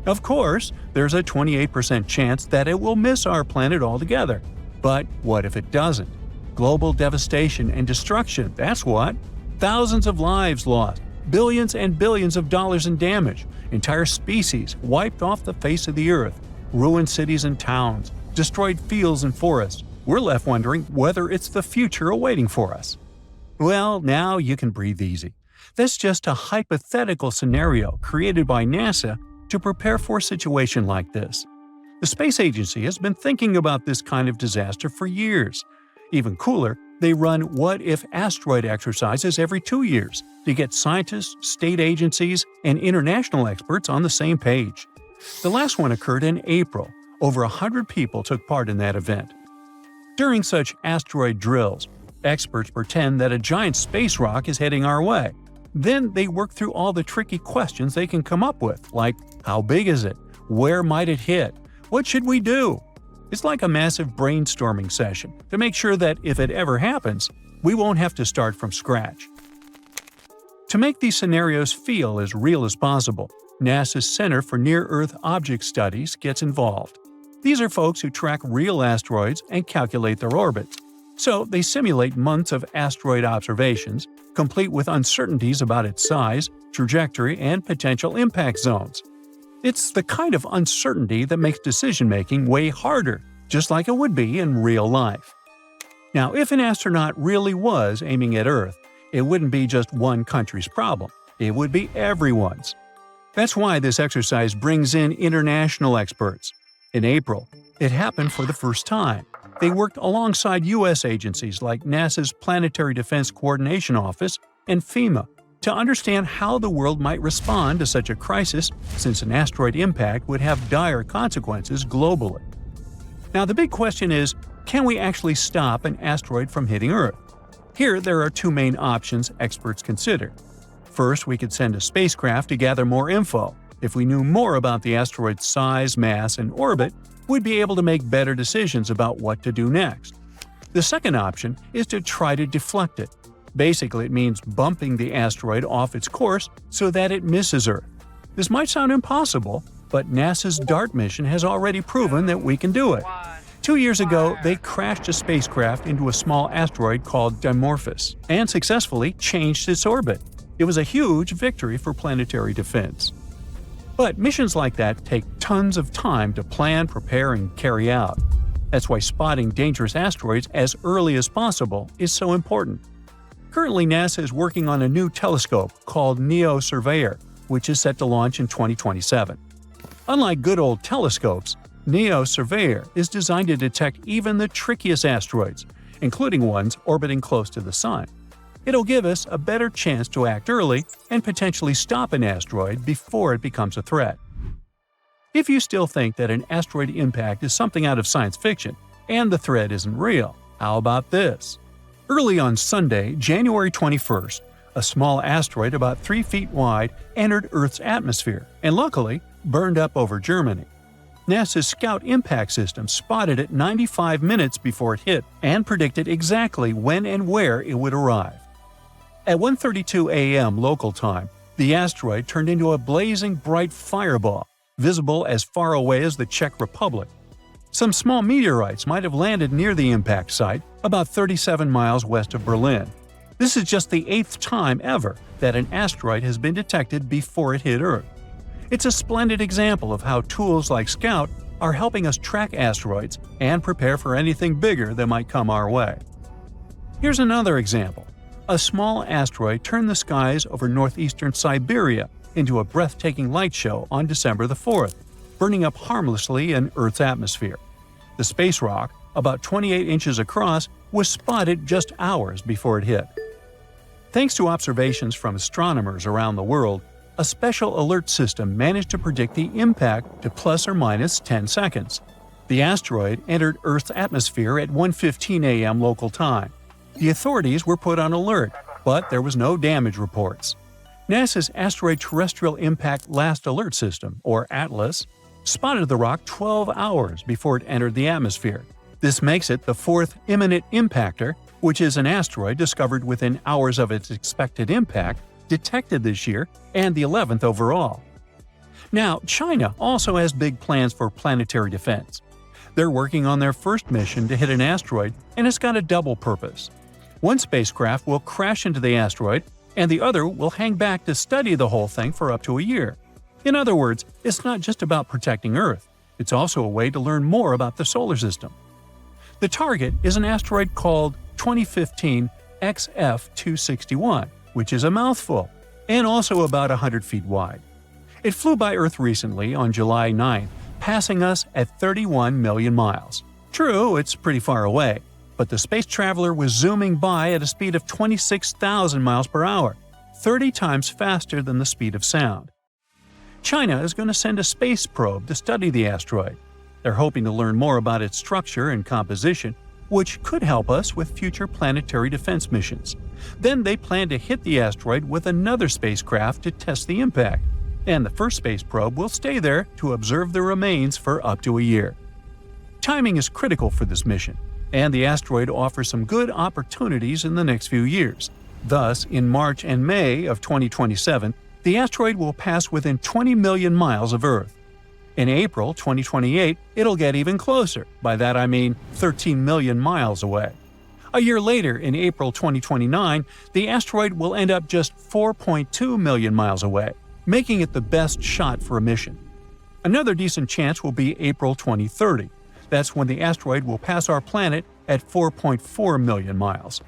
Of course, there's a 28% chance that it will miss our planet altogether. But what if it doesn't? Global devastation and destruction, that's what. Thousands of lives lost, billions and billions of dollars in damage, entire species wiped off the face of the Earth, ruined cities and towns, destroyed fields and forests. We're left wondering whether it's the future awaiting for us. Well, now you can breathe easy. That's just a hypothetical scenario created by NASA to prepare for a situation like this. The space agency has been thinking about this kind of disaster for years. Even cooler, they run what-if asteroid exercises every 2 years to get scientists, state agencies, and international experts on the same page. The last one occurred in April. Over 100 people took part in that event. During such asteroid drills, experts pretend that a giant space rock is heading our way. Then they work through all the tricky questions they can come up with, like how big is it? Where might it hit? What should we do? It's like a massive brainstorming session to make sure that if it ever happens, we won't have to start from scratch. To make these scenarios feel as real as possible, NASA's Center for Near-Earth Object Studies gets involved. These are folks who track real asteroids and calculate their orbits. So they simulate months of asteroid observations, complete with uncertainties about its size, trajectory, and potential impact zones. It's the kind of uncertainty that makes decision-making way harder, just like it would be in real life. Now, if an astronaut really was aiming at Earth, it wouldn't be just one country's problem. It would be everyone's. That's why this exercise brings in international experts. In April, it happened for the first time. They worked alongside U.S. agencies like NASA's Planetary Defense Coordination Office and FEMA to understand how the world might respond to such a crisis, since an asteroid impact would have dire consequences globally. Now, the big question is, can we actually stop an asteroid from hitting Earth? Here, there are two main options experts consider. First, we could send a spacecraft to gather more info. If we knew more about the asteroid's size, mass, and orbit, we'd be able to make better decisions about what to do next. The second option is to try to deflect it. Basically, it means bumping the asteroid off its course so that it misses Earth. This might sound impossible, but NASA's DART mission has already proven that we can do it. 2 years ago, they crashed a spacecraft into a small asteroid called Dimorphos and successfully changed its orbit. It was a huge victory for planetary defense. But missions like that take tons of time to plan, prepare, and carry out. That's why spotting dangerous asteroids as early as possible is so important. Currently, NASA is working on a new telescope called NEO-Surveyor, which is set to launch in 2027. Unlike good old telescopes, NEO-Surveyor is designed to detect even the trickiest asteroids, including ones orbiting close to the Sun. It'll give us a better chance to act early and potentially stop an asteroid before it becomes a threat. If you still think that an asteroid impact is something out of science fiction and the threat isn't real, how about this? Early on Sunday, January 21st, a small asteroid about 3 feet wide entered Earth's atmosphere and luckily burned up over Germany. NASA's Scout Impact System spotted it 95 minutes before it hit and predicted exactly when and where it would arrive. At 1:32 a.m. local time, the asteroid turned into a blazing bright fireball, visible as far away as the Czech Republic. Some small meteorites might have landed near the impact site, about 37 miles west of Berlin. This is just the 8th time ever that an asteroid has been detected before it hit Earth. It's a splendid example of how tools like Scout are helping us track asteroids and prepare for anything bigger that might come our way. Here's another example. A small asteroid turned the skies over northeastern Siberia into a breathtaking light show on December the 4th, burning up harmlessly in Earth's atmosphere. The space rock, about 28 inches across, was spotted just hours before it hit. Thanks to observations from astronomers around the world, a special alert system managed to predict the impact to plus or minus 10 seconds. The asteroid entered Earth's atmosphere at 1:15 a.m. local time. The authorities were put on alert, but there was no damage reports. NASA's Asteroid Terrestrial Impact Last Alert System, or ATLAS, spotted the rock 12 hours before it entered the atmosphere. This makes it the 4th imminent impactor, which is an asteroid discovered within hours of its expected impact, detected this year, and the 11th overall. Now, China also has big plans for planetary defense. They're working on their first mission to hit an asteroid, and it's got a double purpose. One spacecraft will crash into the asteroid, and the other will hang back to study the whole thing for up to a year. In other words, it's not just about protecting Earth, it's also a way to learn more about the solar system. The target is an asteroid called 2015 XF261, which is a mouthful, and also about 100 feet wide. It flew by Earth recently on July 9, passing us at 31 million miles. True, it's pretty far away, but the space traveler was zooming by at a speed of 26,000 miles per hour, 30 times faster than the speed of sound. China is going to send a space probe to study the asteroid. They're hoping to learn more about its structure and composition, which could help us with future planetary defense missions. Then they plan to hit the asteroid with another spacecraft to test the impact, and the first space probe will stay there to observe the remains for up to a year. Timing is critical for this mission, and the asteroid offers some good opportunities in the next few years. Thus, in March and May of 2027, the asteroid will pass within 20 million miles of Earth. In April 2028, it'll get even closer. By that I mean 13 million miles away. A year later, in April 2029, the asteroid will end up just 4.2 million miles away, making it the best shot for a mission. Another decent chance will be April 2030. That's when the asteroid will pass our planet at 4.4 million miles.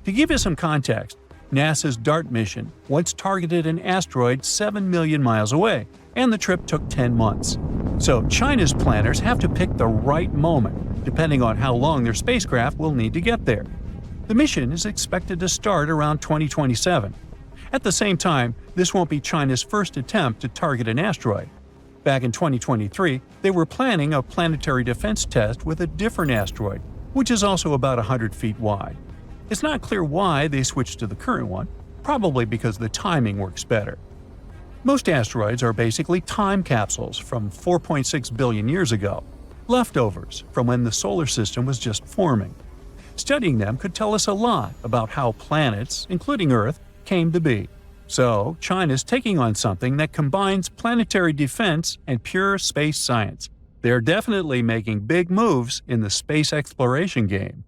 To give you some context, NASA's DART mission once targeted an asteroid 7 million miles away, and the trip took 10 months. So China's planners have to pick the right moment, depending on how long their spacecraft will need to get there. The mission is expected to start around 2027. At the same time, this won't be China's first attempt to target an asteroid. Back in 2023, they were planning a planetary defense test with a different asteroid, which is also about 100 feet wide. It's not clear why they switched to the current one, probably because the timing works better. Most asteroids are basically time capsules from 4.6 billion years ago, leftovers from when the solar system was just forming. Studying them could tell us a lot about how planets, including Earth, came to be. So, China's taking on something that combines planetary defense and pure space science. They're definitely making big moves in the space exploration game.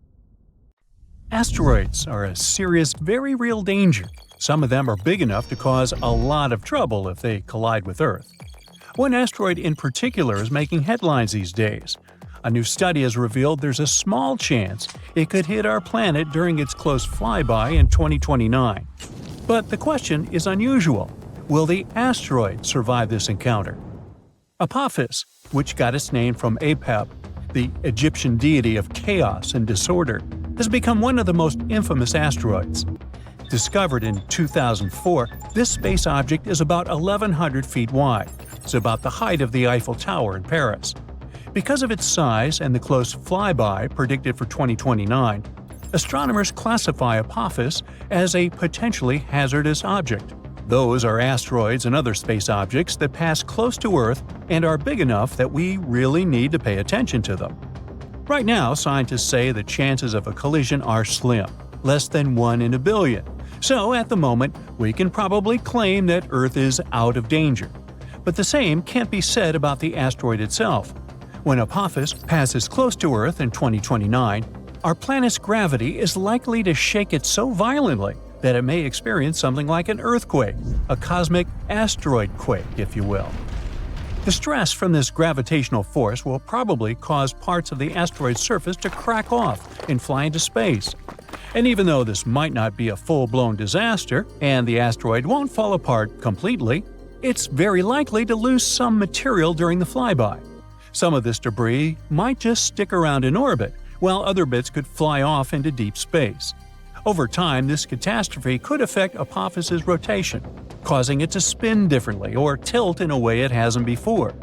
Asteroids are a serious, very real danger. Some of them are big enough to cause a lot of trouble if they collide with Earth. One asteroid in particular is making headlines these days. A new study has revealed there's a small chance it could hit our planet during its close flyby in 2029. But the question is unusual. Will the asteroid survive this encounter? Apophis, which got its name from Apep, the Egyptian deity of chaos and disorder, has become one of the most infamous asteroids. Discovered in 2004, this space object is about 1,100 feet wide. It's about the height of the Eiffel Tower in Paris. Because of its size and the close flyby predicted for 2029, astronomers classify Apophis as a potentially hazardous object. Those are asteroids and other space objects that pass close to Earth and are big enough that we really need to pay attention to them. Right now, scientists say the chances of a collision are slim, less than 1 in a billion. So, at the moment, we can probably claim that Earth is out of danger. But the same can't be said about the asteroid itself. When Apophis passes close to Earth in 2029, our planet's gravity is likely to shake it so violently that it may experience something like an earthquake, a cosmic asteroid quake, if you will. The stress from this gravitational force will probably cause parts of the asteroid's surface to crack off and fly into space. And even though this might not be a full-blown disaster, and the asteroid won't fall apart completely, it's very likely to lose some material during the flyby. Some of this debris might just stick around in orbit, while other bits could fly off into deep space. Over time, this catastrophe could affect Apophis's rotation, causing it to spin differently or tilt in a way it hasn't before.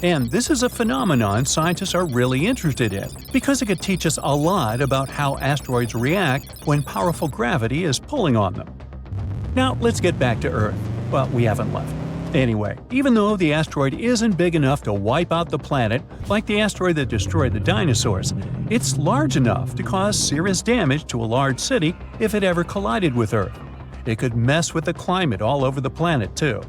And this is a phenomenon scientists are really interested in, because it could teach us a lot about how asteroids react when powerful gravity is pulling on them. Now, let's get back to Earth. Well, we haven't left. Anyway, even though the asteroid isn't big enough to wipe out the planet like the asteroid that destroyed the dinosaurs, it's large enough to cause serious damage to a large city if it ever collided with Earth. It could mess with the climate all over the planet, too.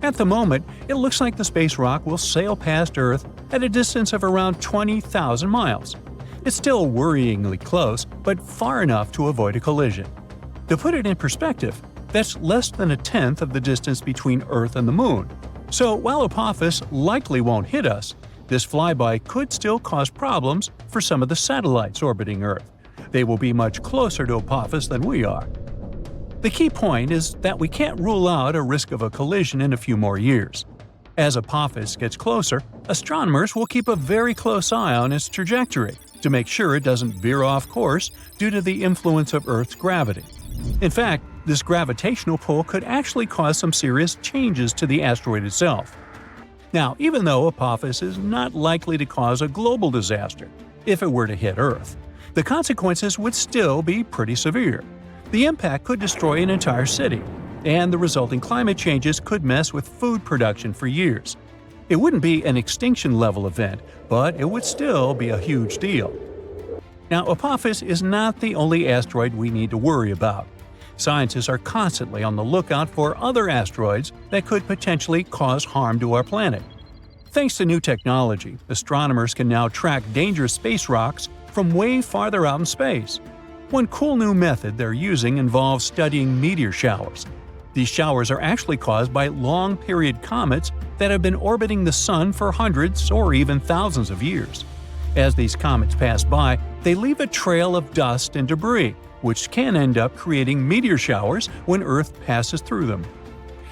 At the moment, it looks like the space rock will sail past Earth at a distance of around 20,000 miles. It's still worryingly close, but far enough to avoid a collision. To put it in perspective, that's less than a tenth of the distance between Earth and the Moon. So while Apophis likely won't hit us, this flyby could still cause problems for some of the satellites orbiting Earth. They will be much closer to Apophis than we are. The key point is that we can't rule out a risk of a collision in a few more years. As Apophis gets closer, astronomers will keep a very close eye on its trajectory to make sure it doesn't veer off course due to the influence of Earth's gravity. In fact, this gravitational pull could actually cause some serious changes to the asteroid itself. Now, even though Apophis is not likely to cause a global disaster if it were to hit Earth, the consequences would still be pretty severe. The impact could destroy an entire city, and the resulting climate changes could mess with food production for years. It wouldn't be an extinction-level event, but it would still be a huge deal. Now, Apophis is not the only asteroid we need to worry about. Scientists are constantly on the lookout for other asteroids that could potentially cause harm to our planet. Thanks to new technology, astronomers can now track dangerous space rocks from way farther out in space. One cool new method they're using involves studying meteor showers. These showers are actually caused by long-period comets that have been orbiting the Sun for hundreds or even thousands of years. As these comets pass by, they leave a trail of dust and debris, which can end up creating meteor showers when Earth passes through them.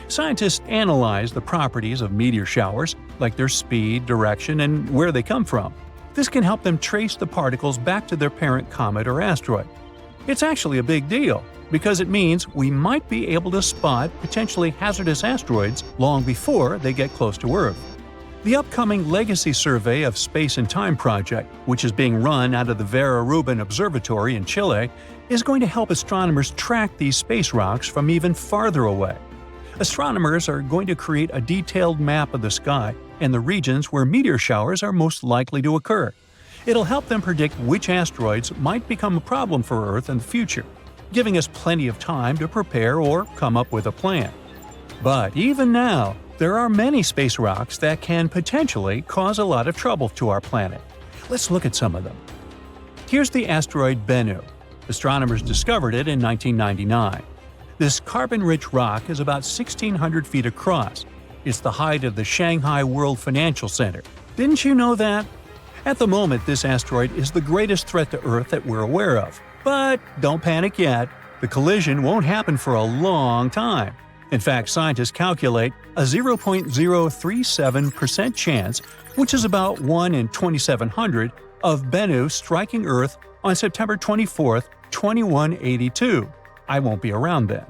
Scientists analyze the properties of meteor showers, like their speed, direction, and where they come from. This can help them trace the particles back to their parent comet or asteroid. It's actually a big deal, because it means we might be able to spot potentially hazardous asteroids long before they get close to Earth. The upcoming Legacy Survey of Space and Time project, which is being run out of the Vera Rubin Observatory in Chile, is going to help astronomers track these space rocks from even farther away. Astronomers are going to create a detailed map of the sky and the regions where meteor showers are most likely to occur. It'll help them predict which asteroids might become a problem for Earth in the future, giving us plenty of time to prepare or come up with a plan. But even now, there are many space rocks that can potentially cause a lot of trouble to our planet. Let's look at some of them. Here's the asteroid Bennu. Astronomers discovered it in 1999. This carbon-rich rock is about 1,600 feet across. It's the height of the Shanghai World Financial Center. Didn't you know that? At the moment, this asteroid is the greatest threat to Earth that we're aware of. But don't panic yet. The collision won't happen for a long time. In fact, scientists calculate a 0.037% chance, which is about 1 in 2,700, of Bennu striking Earth on September 24, 2182. I won't be around then.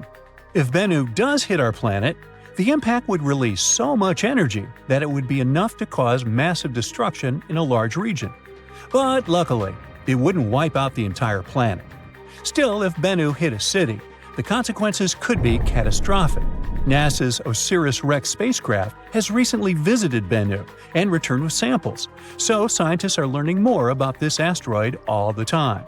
If Bennu does hit our planet, the impact would release so much energy that it would be enough to cause massive destruction in a large region. But luckily, it wouldn't wipe out the entire planet. Still, if Bennu hit a city, the consequences could be catastrophic. NASA's OSIRIS-REx spacecraft has recently visited Bennu and returned with samples, so scientists are learning more about this asteroid all the time.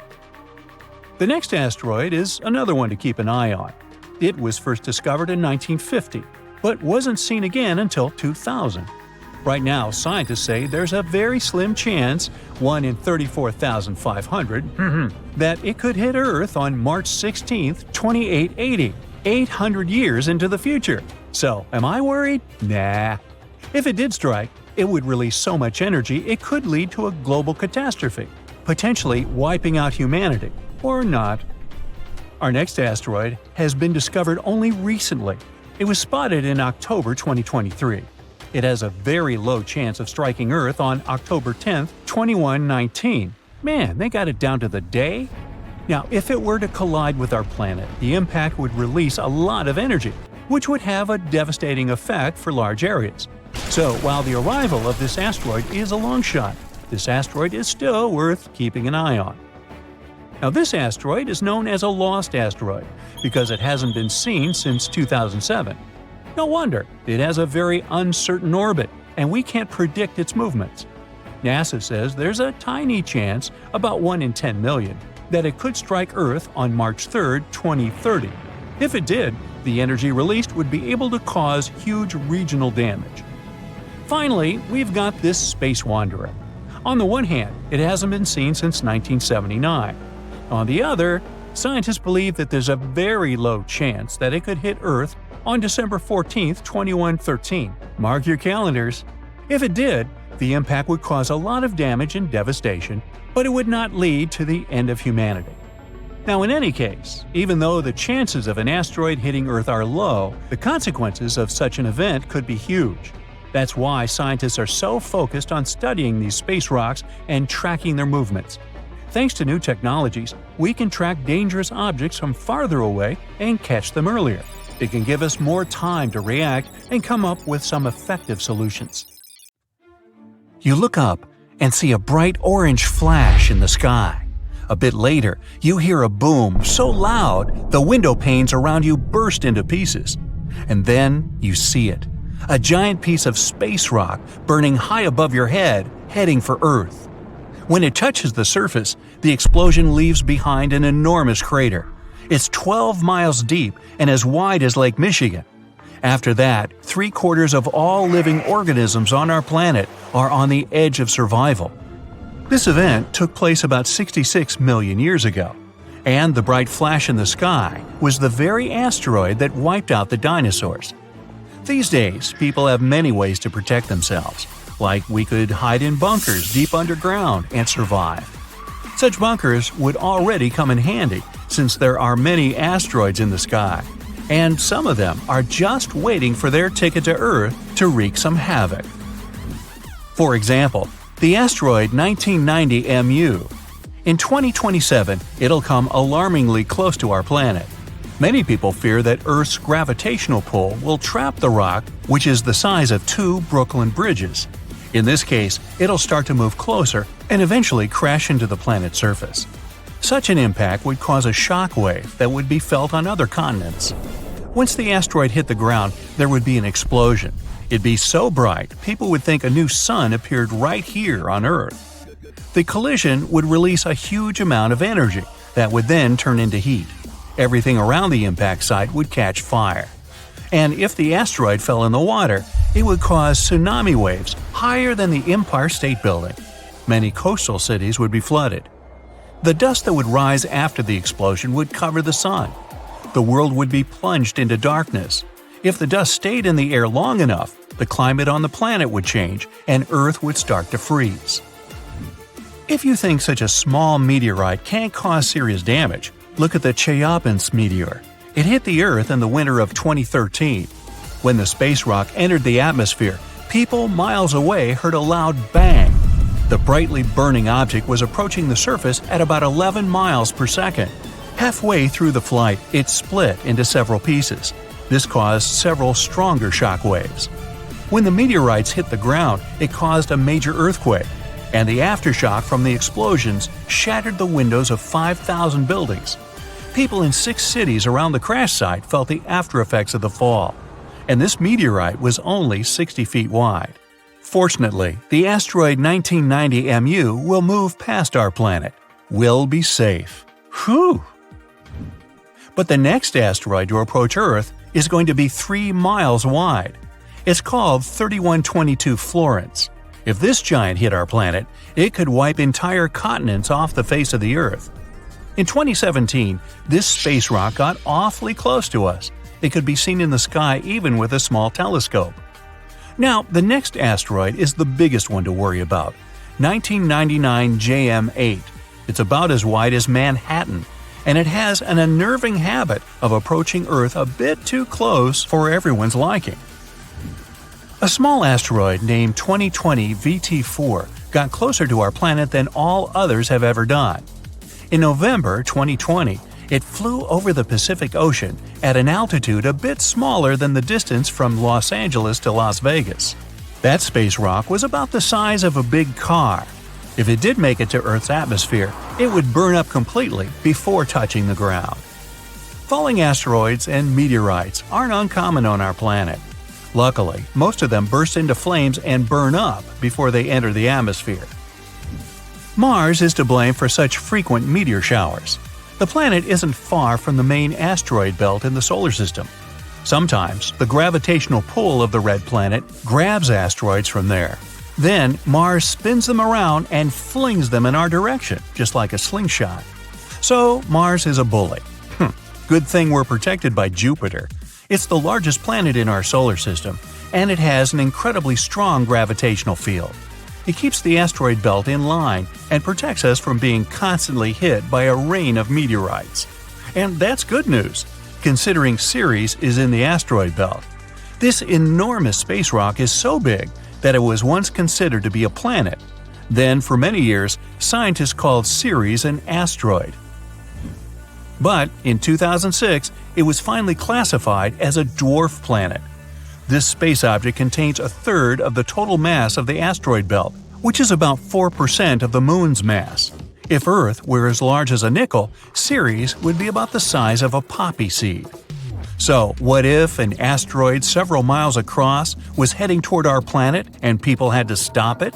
The next asteroid is another one to keep an eye on. It was first discovered in 1950, but wasn't seen again until 2000. Right now, scientists say there's a very slim chance, 1 in 34,500, that it could hit Earth on March 16, 2880, 800 years into the future. So, am I worried? Nah. If it did strike, it would release so much energy it could lead to a global catastrophe, potentially wiping out humanity. Or not. Our next asteroid has been discovered only recently. It was spotted in October 2023. It has a very low chance of striking Earth on October 10, 2119. Man, they got it down to the day? Now, if it were to collide with our planet, the impact would release a lot of energy, which would have a devastating effect for large areas. So, while the arrival of this asteroid is a long shot, this asteroid is still worth keeping an eye on. Now, this asteroid is known as a lost asteroid because it hasn't been seen since 2007. No wonder, it has a very uncertain orbit, and we can't predict its movements. NASA says there's a tiny chance, about 1 in 10 million, that it could strike Earth on March 3, 2030. If it did, the energy released would be able to cause huge regional damage. Finally, we've got this space wanderer. On the one hand, it hasn't been seen since 1979. On the other, scientists believe that there's a very low chance that it could hit Earth on December 14, 2113. Mark your calendars. If it did, the impact would cause a lot of damage and devastation, but it would not lead to the end of humanity. Now, in any case, even though the chances of an asteroid hitting Earth are low, the consequences of such an event could be huge. That's why scientists are so focused on studying these space rocks and tracking their movements. Thanks to new technologies, we can track dangerous objects from farther away and catch them earlier. It can give us more time to react and come up with some effective solutions. You look up and see a bright orange flash in the sky. A bit later, you hear a boom so loud the window panes around you burst into pieces. And then you see it. A giant piece of space rock burning high above your head, heading for Earth. When it touches the surface, the explosion leaves behind an enormous crater. It's 12 miles deep and as wide as Lake Michigan. After that, 3/4 of all living organisms on our planet are on the edge of survival. This event took place about 66 million years ago, and the bright flash in the sky was the very asteroid that wiped out the dinosaurs. These days, people have many ways to protect themselves, like we could hide in bunkers deep underground and survive. Such bunkers would already come in handy since there are many asteroids in the sky, and some of them are just waiting for their ticket to Earth to wreak some havoc. For example, the asteroid 1990 MU. In 2027, it'll come alarmingly close to our planet. Many people fear that Earth's gravitational pull will trap the rock, which is the size of 2 Brooklyn bridges. In this case, it'll start to move closer and eventually crash into the planet's surface. Such an impact would cause a shock wave that would be felt on other continents. Once the asteroid hit the ground, there would be an explosion. It'd be so bright, people would think a new sun appeared right here on Earth. The collision would release a huge amount of energy that would then turn into heat. Everything around the impact site would catch fire. And if the asteroid fell in the water, it would cause tsunami waves higher than the Empire State Building. Many coastal cities would be flooded. The dust that would rise after the explosion would cover the sun. The world would be plunged into darkness. If the dust stayed in the air long enough, the climate on the planet would change and Earth would start to freeze. If you think such a small meteorite can't cause serious damage, look at the Chelyabinsk meteor. It hit the Earth in the winter of 2013. When the space rock entered the atmosphere, people miles away heard a loud bang. The brightly burning object was approaching the surface at about 11 miles per second. Halfway through the flight, it split into several pieces. This caused several stronger shock waves. When the meteorites hit the ground, it caused a major earthquake, and the aftershock from the explosions shattered the windows of 5,000 buildings. People in 6 cities around the crash site felt the aftereffects of the fall, and this meteorite was only 60 feet wide. Fortunately, the asteroid 1990 MU will move past our planet. We'll be safe. Whew! But the next asteroid to approach Earth is going to be 3 miles wide. It's called 3122 Florence. If this giant hit our planet, it could wipe entire continents off the face of the Earth. In 2017, this space rock got awfully close to us. It could be seen in the sky even with a small telescope. Now, the next asteroid is the biggest one to worry about, 1999 JM8. It's about as wide as Manhattan, and it has an unnerving habit of approaching Earth a bit too close for everyone's liking. A small asteroid named 2020 VT4 got closer to our planet than all others have ever done. In November 2020, it flew over the Pacific Ocean at an altitude a bit smaller than the distance from Los Angeles to Las Vegas. That space rock was about the size of a big car. If it did make it to Earth's atmosphere, it would burn up completely before touching the ground. Falling asteroids and meteorites aren't uncommon on our planet. Luckily, most of them burst into flames and burn up before they enter the atmosphere. Mars is to blame for such frequent meteor showers. The planet isn't far from the main asteroid belt in the solar system. Sometimes, the gravitational pull of the red planet grabs asteroids from there. Then, Mars spins them around and flings them in our direction, just like a slingshot. So, Mars is a bully. Good thing we're protected by Jupiter. It's the largest planet in our solar system, and it has an incredibly strong gravitational field. It keeps the asteroid belt in line and protects us from being constantly hit by a rain of meteorites. And that's good news, considering Ceres is in the asteroid belt. This enormous space rock is so big that it was once considered to be a planet. Then, for many years, scientists called Ceres an asteroid. But in 2006, it was finally classified as a dwarf planet. This space object contains a third of the total mass of the asteroid belt, which is about 4% of the Moon's mass. If Earth were as large as a nickel, Ceres would be about the size of a poppy seed. So, what if an asteroid several miles across was heading toward our planet and people had to stop it?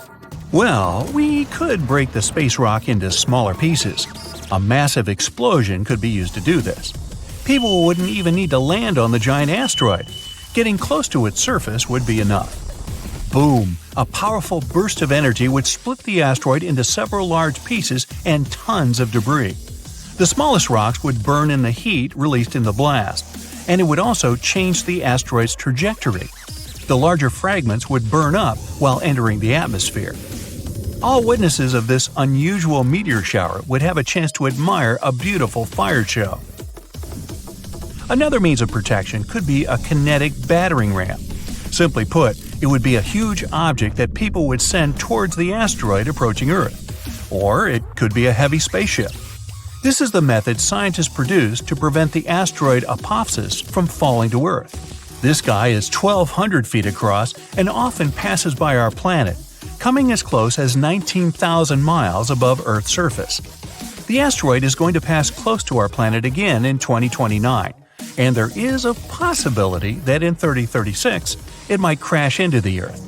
Well, we could break the space rock into smaller pieces. A massive explosion could be used to do this. People wouldn't even need to land on the giant asteroid. Getting close to its surface would be enough. Boom! A powerful burst of energy would split the asteroid into several large pieces and tons of debris. The smallest rocks would burn in the heat released in the blast, and it would also change the asteroid's trajectory. The larger fragments would burn up while entering the atmosphere. All witnesses of this unusual meteor shower would have a chance to admire a beautiful fire show. Another means of protection could be a kinetic battering ram. Simply put, it would be a huge object that people would send towards the asteroid approaching Earth. Or it could be a heavy spaceship. This is the method scientists produced to prevent the asteroid Apophis from falling to Earth. This guy is 1,200 feet across and often passes by our planet, coming as close as 19,000 miles above Earth's surface. The asteroid is going to pass close to our planet again in 2029, and there is a possibility that in 3036 it might crash into the Earth.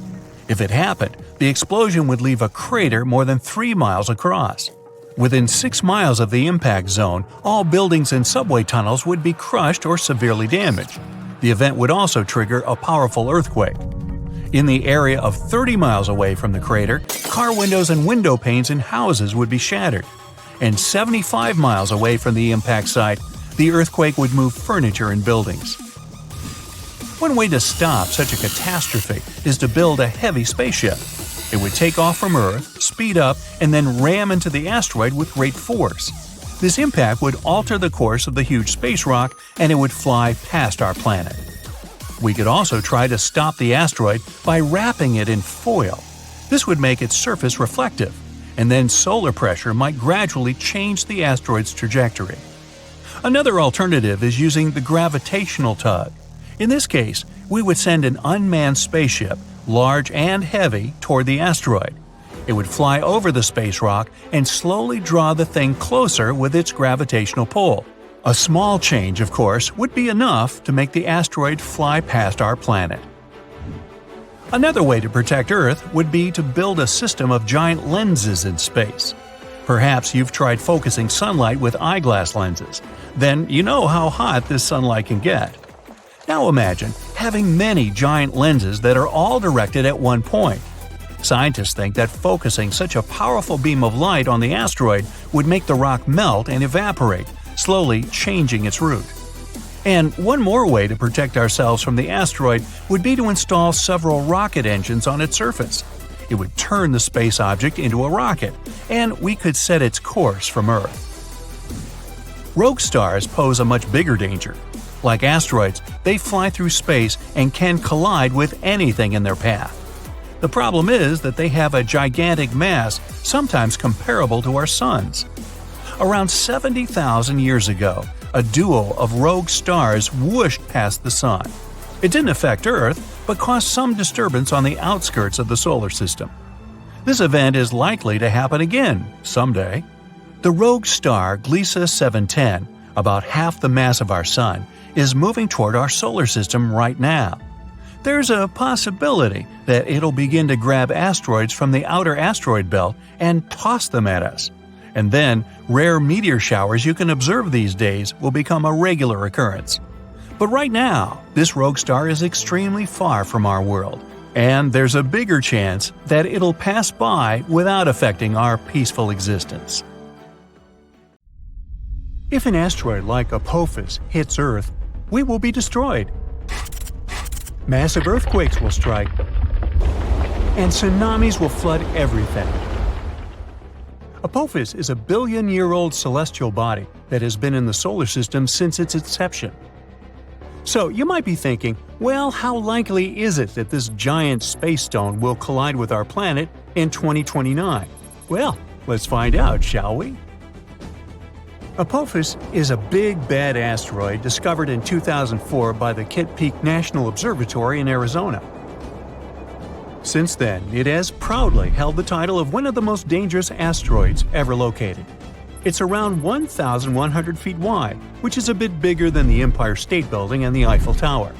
If it happened, the explosion would leave a crater more than 3 miles across. Within 6 miles of the impact zone, all buildings and subway tunnels would be crushed or severely damaged. The event would also trigger a powerful earthquake. In the area of 30 miles away from the crater, car windows and window panes in houses would be shattered. And 75 miles away from the impact site, the earthquake would move furniture and buildings. One way to stop such a catastrophe is to build a heavy spaceship. It would take off from Earth, speed up, and then ram into the asteroid with great force. This impact would alter the course of the huge space rock, and it would fly past our planet. We could also try to stop the asteroid by wrapping it in foil. This would make its surface reflective, and then solar pressure might gradually change the asteroid's trajectory. Another alternative is using the gravitational tug. In this case, we would send an unmanned spaceship, large and heavy, toward the asteroid. It would fly over the space rock and slowly draw the thing closer with its gravitational pull. A small change, of course, would be enough to make the asteroid fly past our planet. Another way to protect Earth would be to build a system of giant lenses in space. Perhaps you've tried focusing sunlight with eyeglass lenses. Then you know how hot this sunlight can get. Now imagine having many giant lenses that are all directed at one point. Scientists think that focusing such a powerful beam of light on the asteroid would make the rock melt and evaporate, slowly changing its route. And one more way to protect ourselves from the asteroid would be to install several rocket engines on its surface. It would turn the space object into a rocket, and we could set its course from Earth. Rogue stars pose a much bigger danger. Like asteroids, they fly through space and can collide with anything in their path. The problem is that they have a gigantic mass, sometimes comparable to our Sun's. Around 70,000 years ago, a duo of rogue stars whooshed past the Sun. It didn't affect Earth, but caused some disturbance on the outskirts of the solar system. This event is likely to happen again someday. The rogue star Gliese 710, about half the mass of our Sun, is moving toward our solar system right now. There's a possibility that it'll begin to grab asteroids from the outer asteroid belt and toss them at us. And then, rare meteor showers you can observe these days will become a regular occurrence. But right now, this rogue star is extremely far from our world, and there's a bigger chance that it'll pass by without affecting our peaceful existence. If an asteroid like Apophis hits Earth, we will be destroyed. Massive earthquakes will strike, and tsunamis will flood everything. Apophis is a billion-year-old celestial body that has been in the solar system since its inception. So you might be thinking, well, how likely is it that this giant space stone will collide with our planet in 2029? Well, let's find out, shall we? Apophis is a big, bad asteroid discovered in 2004 by the Kitt Peak National Observatory in Arizona. Since then, it has proudly held the title of one of the most dangerous asteroids ever located. It's around 1,100 feet wide, which is a bit bigger than the Empire State Building and the Eiffel Tower.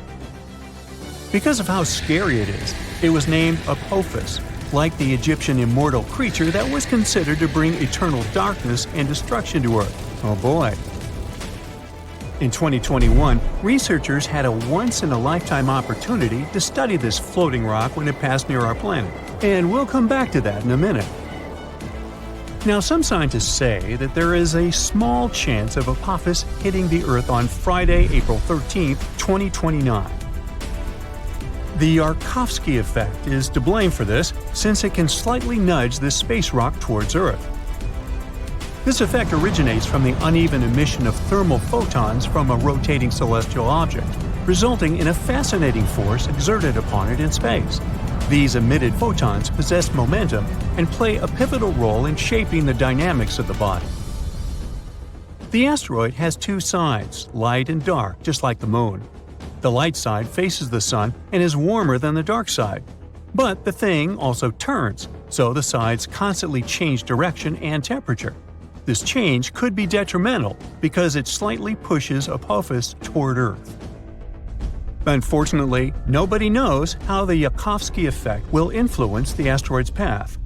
Because of how scary it is, it was named Apophis, like the Egyptian immortal creature that was considered to bring eternal darkness and destruction to Earth. Oh boy. In 2021, researchers had a once-in-a-lifetime opportunity to study this floating rock when it passed near our planet, and we'll come back to that in a minute. Now, some scientists say that there is a small chance of Apophis hitting the Earth on Friday, April 13, 2029. The Yarkovsky effect is to blame for this, since it can slightly nudge this space rock towards Earth. This effect originates from the uneven emission of thermal photons from a rotating celestial object, resulting in a fascinating force exerted upon it in space. These emitted photons possess momentum and play a pivotal role in shaping the dynamics of the body. The asteroid has two sides, light and dark, just like the Moon. The light side faces the Sun and is warmer than the dark side. But the thing also turns, so the sides constantly change direction and temperature. This change could be detrimental because it slightly pushes Apophis toward Earth. Unfortunately, nobody knows how the Yarkovsky effect will influence the asteroid's path.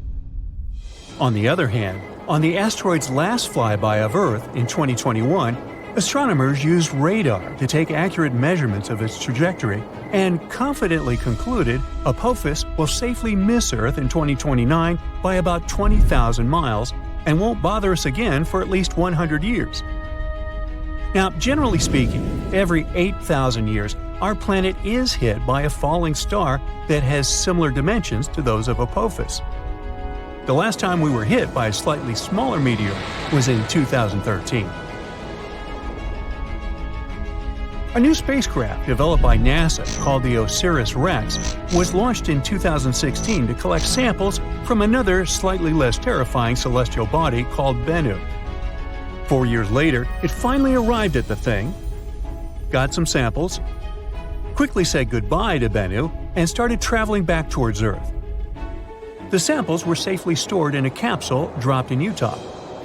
On the other hand, on the asteroid's last flyby of Earth in 2021, astronomers used radar to take accurate measurements of its trajectory and confidently concluded Apophis will safely miss Earth in 2029 by about 20,000 miles and won't bother us again for at least 100 years. Now, generally speaking, every 8,000 years, our planet is hit by a falling star that has similar dimensions to those of Apophis. The last time we were hit by a slightly smaller meteor was in 2013. A new spacecraft developed by NASA called the OSIRIS-REx was launched in 2016 to collect samples from another slightly less terrifying celestial body called Bennu. 4 years later, it finally arrived at the thing, got some samples, quickly said goodbye to Bennu, and started traveling back towards Earth. The samples were safely stored in a capsule dropped in Utah.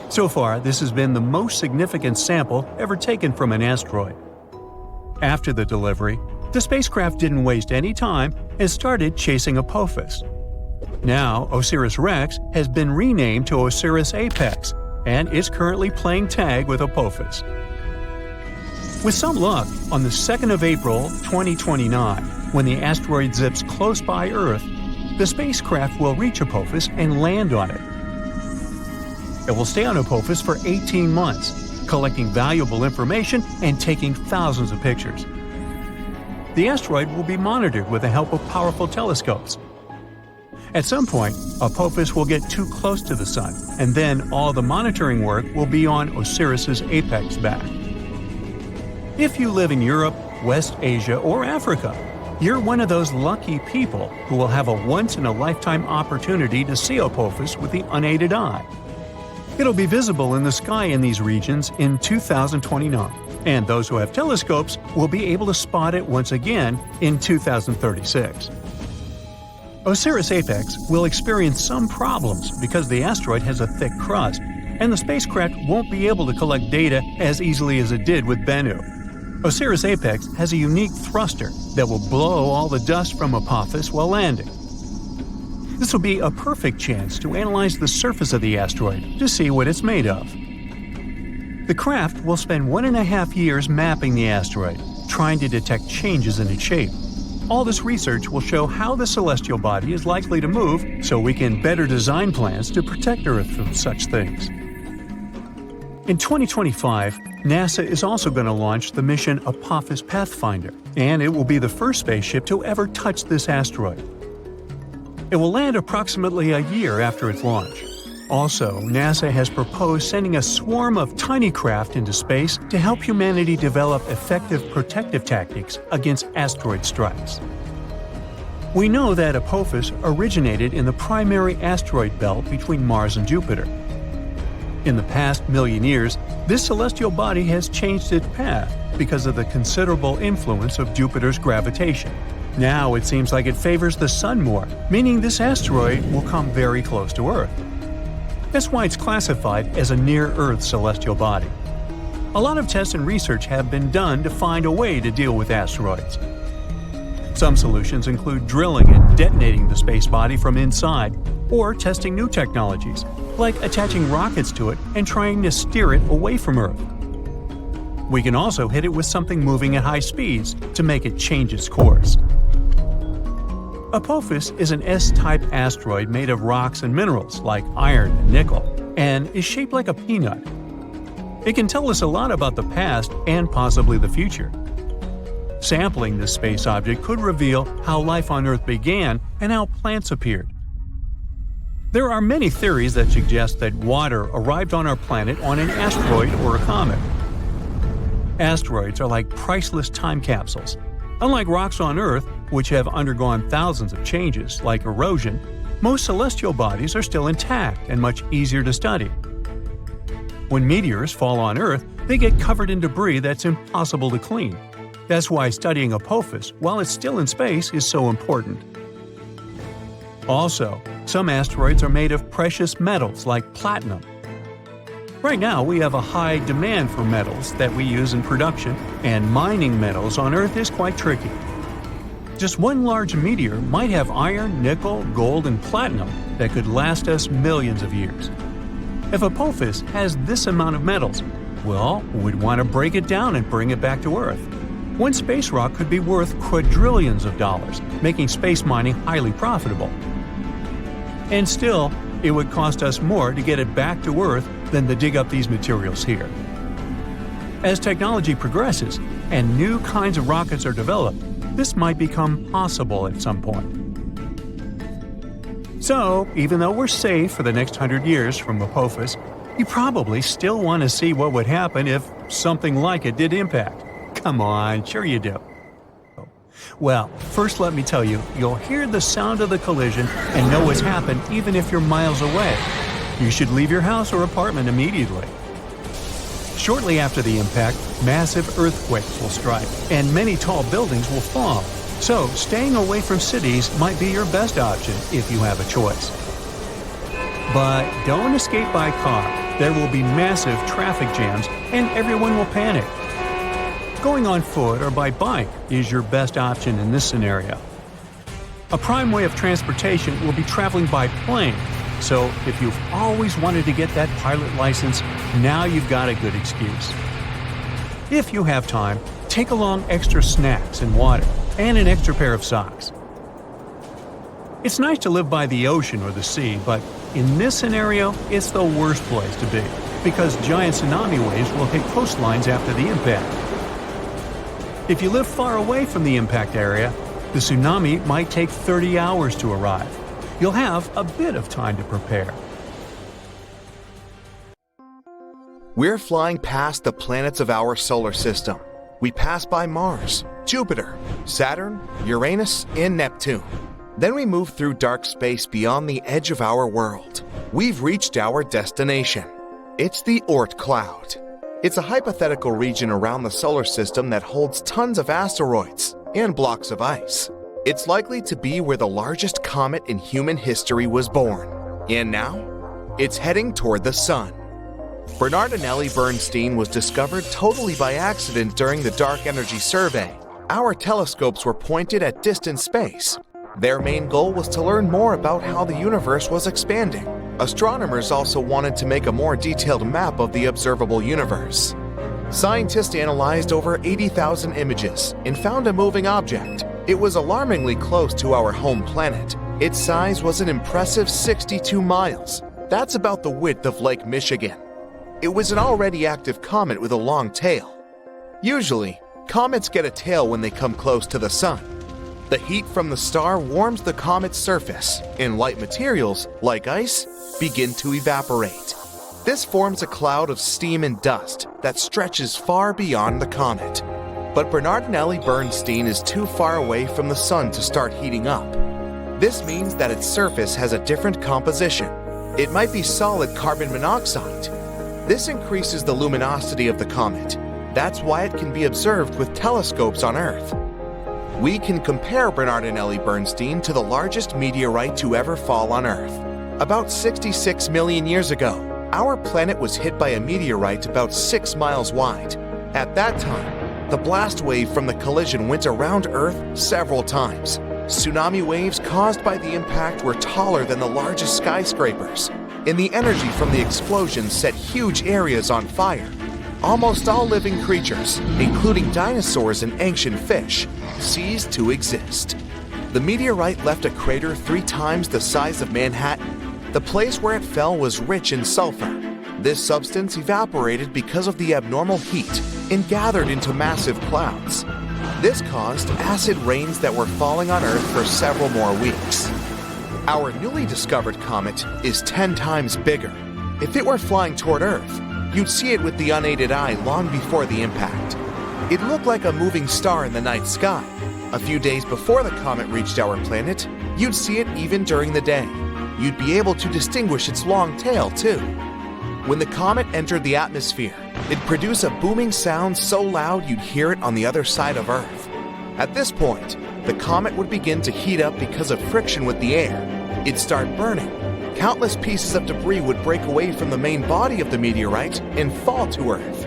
So far, this has been the most significant sample ever taken from an asteroid. After the delivery, the spacecraft didn't waste any time and started chasing Apophis. Now, OSIRIS-REx has been renamed to OSIRIS-APEX, and is currently playing tag with Apophis. With some luck, on the 2nd of April 2029, when the asteroid zips close by Earth, the spacecraft will reach Apophis and land on it. It will stay on Apophis for 18 months, collecting valuable information and taking thousands of pictures. The asteroid will be monitored with the help of powerful telescopes. At some point, Apophis will get too close to the Sun, and then all the monitoring work will be on OSIRIS's apex back. If you live in Europe, West Asia, or Africa, you're one of those lucky people who will have a once-in-a-lifetime opportunity to see Apophis with the unaided eye. It'll be visible in the sky in these regions in 2029, and those who have telescopes will be able to spot it once again in 2036. OSIRIS-APEX will experience some problems because the asteroid has a thick crust, and the spacecraft won't be able to collect data as easily as it did with Bennu. OSIRIS-APEX has a unique thruster that will blow all the dust from Apophis while landing. This will be a perfect chance to analyze the surface of the asteroid to see what it's made of. The craft will spend 1.5 years mapping the asteroid, trying to detect changes in its shape. All this research will show how the celestial body is likely to move so we can better design plans to protect Earth from such things. In 2025, NASA is also going to launch the mission Apophis Pathfinder, and it will be the first spaceship to ever touch this asteroid. It will land approximately a year after its launch. Also, NASA has proposed sending a swarm of tiny craft into space to help humanity develop effective protective tactics against asteroid strikes. We know that Apophis originated in the primary asteroid belt between Mars and Jupiter. In the past million years, this celestial body has changed its path because of the considerable influence of Jupiter's gravitation. Now it seems like it favors the Sun more, meaning this asteroid will come very close to Earth. That's why it's classified as a near-Earth celestial body. A lot of tests and research have been done to find a way to deal with asteroids. Some solutions include drilling and detonating the space body from inside, or testing new technologies, like attaching rockets to it and trying to steer it away from Earth. We can also hit it with something moving at high speeds to make it change its course. Apophis is an S-type asteroid made of rocks and minerals like iron and nickel, and is shaped like a peanut. It can tell us a lot about the past and possibly the future. Sampling this space object could reveal how life on Earth began and how plants appeared. There are many theories that suggest that water arrived on our planet on an asteroid or a comet. Asteroids are like priceless time capsules. Unlike rocks on Earth, which have undergone thousands of changes, like erosion, most celestial bodies are still intact and much easier to study. When meteors fall on Earth, they get covered in debris that's impossible to clean. That's why studying Apophis while it's still in space is so important. Also, some asteroids are made of precious metals like platinum. Right now, we have a high demand for metals that we use in production, and mining metals on Earth is quite tricky. Just one large meteor might have iron, nickel, gold, and platinum that could last us millions of years. If Apophis has this amount of metals, well, we'd want to break it down and bring it back to Earth. One space rock could be worth quadrillions of dollars, making space mining highly profitable. And still, it would cost us more to get it back to Earth than to dig up these materials here. As technology progresses, and new kinds of rockets are developed, this might become possible at some point. So, even though we're safe for the next 100 years from Apophis, you probably still want to see what would happen if something like it did impact. Come on, sure you do. Well, first let me tell you, you'll hear the sound of the collision and know what's happened even if you're miles away. You should leave your house or apartment immediately. Shortly after the impact, massive earthquakes will strike, and many tall buildings will fall. So, staying away from cities might be your best option if you have a choice. But don't escape by car. There will be massive traffic jams, and everyone will panic. Going on foot or by bike is your best option in this scenario. A prime way of transportation will be traveling by plane, so if you've always wanted to get that pilot license, now you've got a good excuse. If you have time, take along extra snacks and water, and an extra pair of socks. It's nice to live by the ocean or the sea, but in this scenario, it's the worst place to be, because giant tsunami waves will hit coastlines after the impact. If you live far away from the impact area, the tsunami might take 30 hours to arrive. You'll have a bit of time to prepare. We're flying past the planets of our solar system. We pass by Mars, Jupiter, Saturn, Uranus, and Neptune. Then we move through dark space beyond the edge of our world. We've reached our destination. It's the Oort cloud. It's a hypothetical region around the solar system that holds tons of asteroids and blocks of ice. It's likely to be where the largest comet in human history was born. And now, it's heading toward the Sun. Bernardinelli Bernstein was discovered totally by accident during the Dark Energy Survey. Our telescopes were pointed at distant space. Their main goal was to learn more about how the universe was expanding. Astronomers also wanted to make a more detailed map of the observable universe. Scientists analyzed over 80,000 images and found a moving object. It was alarmingly close to our home planet. Its size was an impressive 62 miles. That's about the width of Lake Michigan. It was an already active comet with a long tail. Usually, comets get a tail when they come close to the Sun. The heat from the star warms the comet's surface, and light materials, like ice, begin to evaporate. This forms a cloud of steam and dust that stretches far beyond the comet. But Bernardinelli Bernstein is too far away from the Sun to start heating up. This means that its surface has a different composition. It might be solid carbon monoxide. This increases the luminosity of the comet. That's why it can be observed with telescopes on Earth. We can compare Bernardinelli Bernstein to the largest meteorite to ever fall on Earth. About 66 million years ago, our planet was hit by a meteorite about 6 miles wide. At that time, the blast wave from the collision went around Earth several times. Tsunami waves caused by the impact were taller than the largest skyscrapers, and the energy from the explosion set huge areas on fire. Almost all living creatures, including dinosaurs and ancient fish, ceased to exist. The meteorite left a crater 3 times the size of Manhattan. The place where it fell was rich in sulfur. This substance evaporated because of the abnormal heat and gathered into massive clouds. This caused acid rains that were falling on Earth for several more weeks. Our newly discovered comet is 10 times bigger. If it were flying toward Earth, you'd see it with the unaided eye long before the impact. It looked like a moving star in the night sky. A few days before the comet reached our planet, you'd see it even during the day. You'd be able to distinguish its long tail, too. When the comet entered the atmosphere, it'd produce a booming sound so loud you'd hear it on the other side of Earth. At this point, the comet would begin to heat up because of friction with the air. It'd start burning. Countless pieces of debris would break away from the main body of the meteorite and fall to Earth.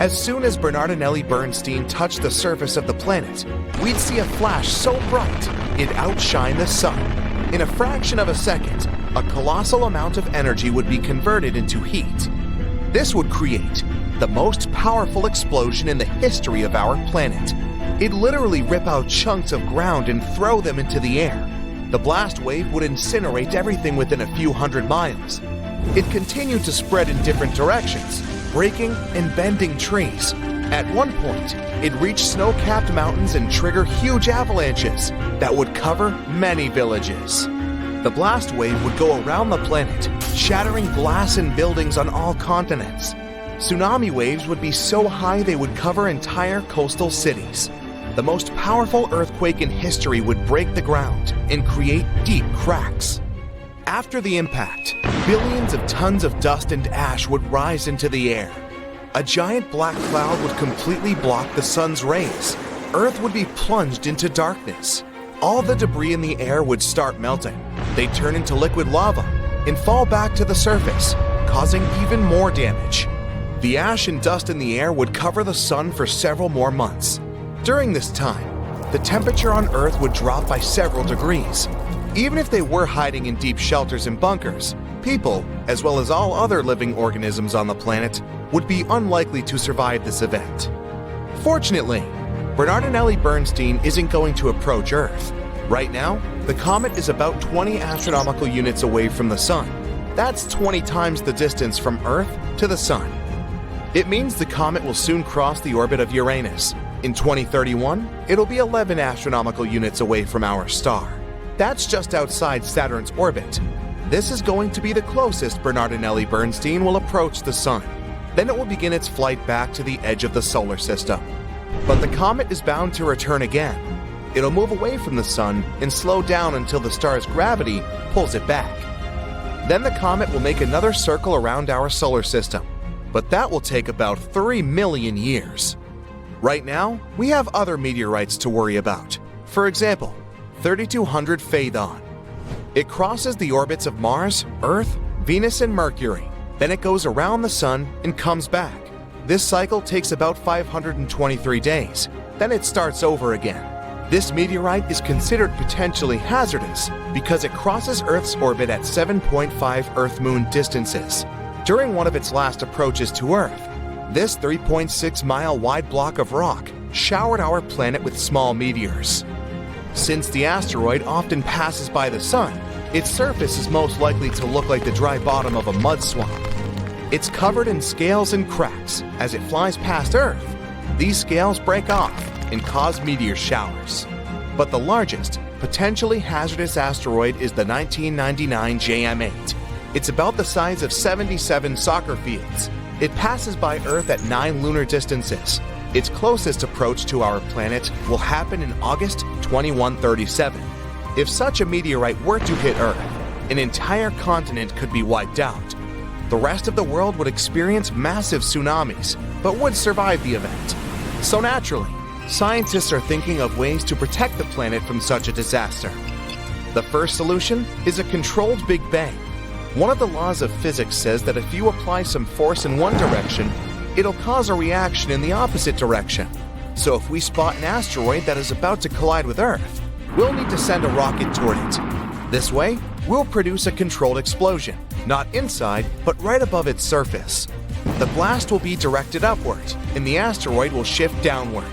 As soon as Bernardinelli Bernstein touched the surface of the planet, we'd see a flash so bright it'd outshine the Sun. In a fraction of a second, a colossal amount of energy would be converted into heat. This would create the most powerful explosion in the history of our planet. It'd literally rip out chunks of ground and throw them into the air. The blast wave would incinerate everything within a few hundred miles. It continued to spread in different directions, breaking and bending trees. At one point, it reached snow-capped mountains and trigger huge avalanches that would cover many villages. The blast wave would go around the planet, shattering glass and buildings on all continents. Tsunami waves would be so high they would cover entire coastal cities. The most powerful earthquake in history would break the ground and create deep cracks. After the impact, billions of tons of dust and ash would rise into the air. A giant black cloud would completely block the sun's rays. Earth would be plunged into darkness. All the debris in the air would start melting. They'd turn into liquid lava and fall back to the surface, causing even more damage. The ash and dust in the air would cover the sun for several more months. During this time, the temperature on Earth would drop by several degrees. Even if they were hiding in deep shelters and bunkers, people, as well as all other living organisms on the planet, would be unlikely to survive this event. Fortunately, Bernardinelli Bernstein isn't going to approach Earth. Right now, the comet is about 20 astronomical units away from the Sun. That's 20 times the distance from Earth to the Sun. It means the comet will soon cross the orbit of Uranus. In 2031, it'll be 11 astronomical units away from our star. That's just outside Saturn's orbit. This is going to be the closest Bernardinelli Bernstein will approach the Sun. Then it will begin its flight back to the edge of the solar system. But the comet is bound to return again. It'll move away from the Sun and slow down until the star's gravity pulls it back. Then the comet will make another circle around our solar system, but that will take about 3 million years. Right now, we have other meteorites to worry about. For example, 3200 Phaethon. It crosses the orbits of Mars, Earth, Venus, and Mercury. Then it goes around the Sun and comes back. This cycle takes about 523 days. Then it starts over again. This meteorite is considered potentially hazardous because it crosses Earth's orbit at 7.5 Earth-Moon distances. During one of its last approaches to Earth, this 3.6-mile-wide block of rock showered our planet with small meteors. Since the asteroid often passes by the Sun, its surface is most likely to look like the dry bottom of a mud swamp. It's covered in scales and cracks. As it flies past Earth, these scales break off and cause meteor showers. But the largest, potentially hazardous asteroid is the 1999 JM8. It's about the size of 77 soccer fields. It passes by Earth at 9 lunar distances. Its closest approach to our planet will happen in August 2137. If such a meteorite were to hit Earth, an entire continent could be wiped out. The rest of the world would experience massive tsunamis, but would survive the event. So naturally, scientists are thinking of ways to protect the planet from such a disaster. The first solution is a controlled Big Bang. One of the laws of physics says that if you apply some force in one direction, it'll cause a reaction in the opposite direction. So if we spot an asteroid that is about to collide with Earth, we'll need to send a rocket toward it. This way, we'll produce a controlled explosion, not inside, but right above its surface. The blast will be directed upward, and the asteroid will shift downward.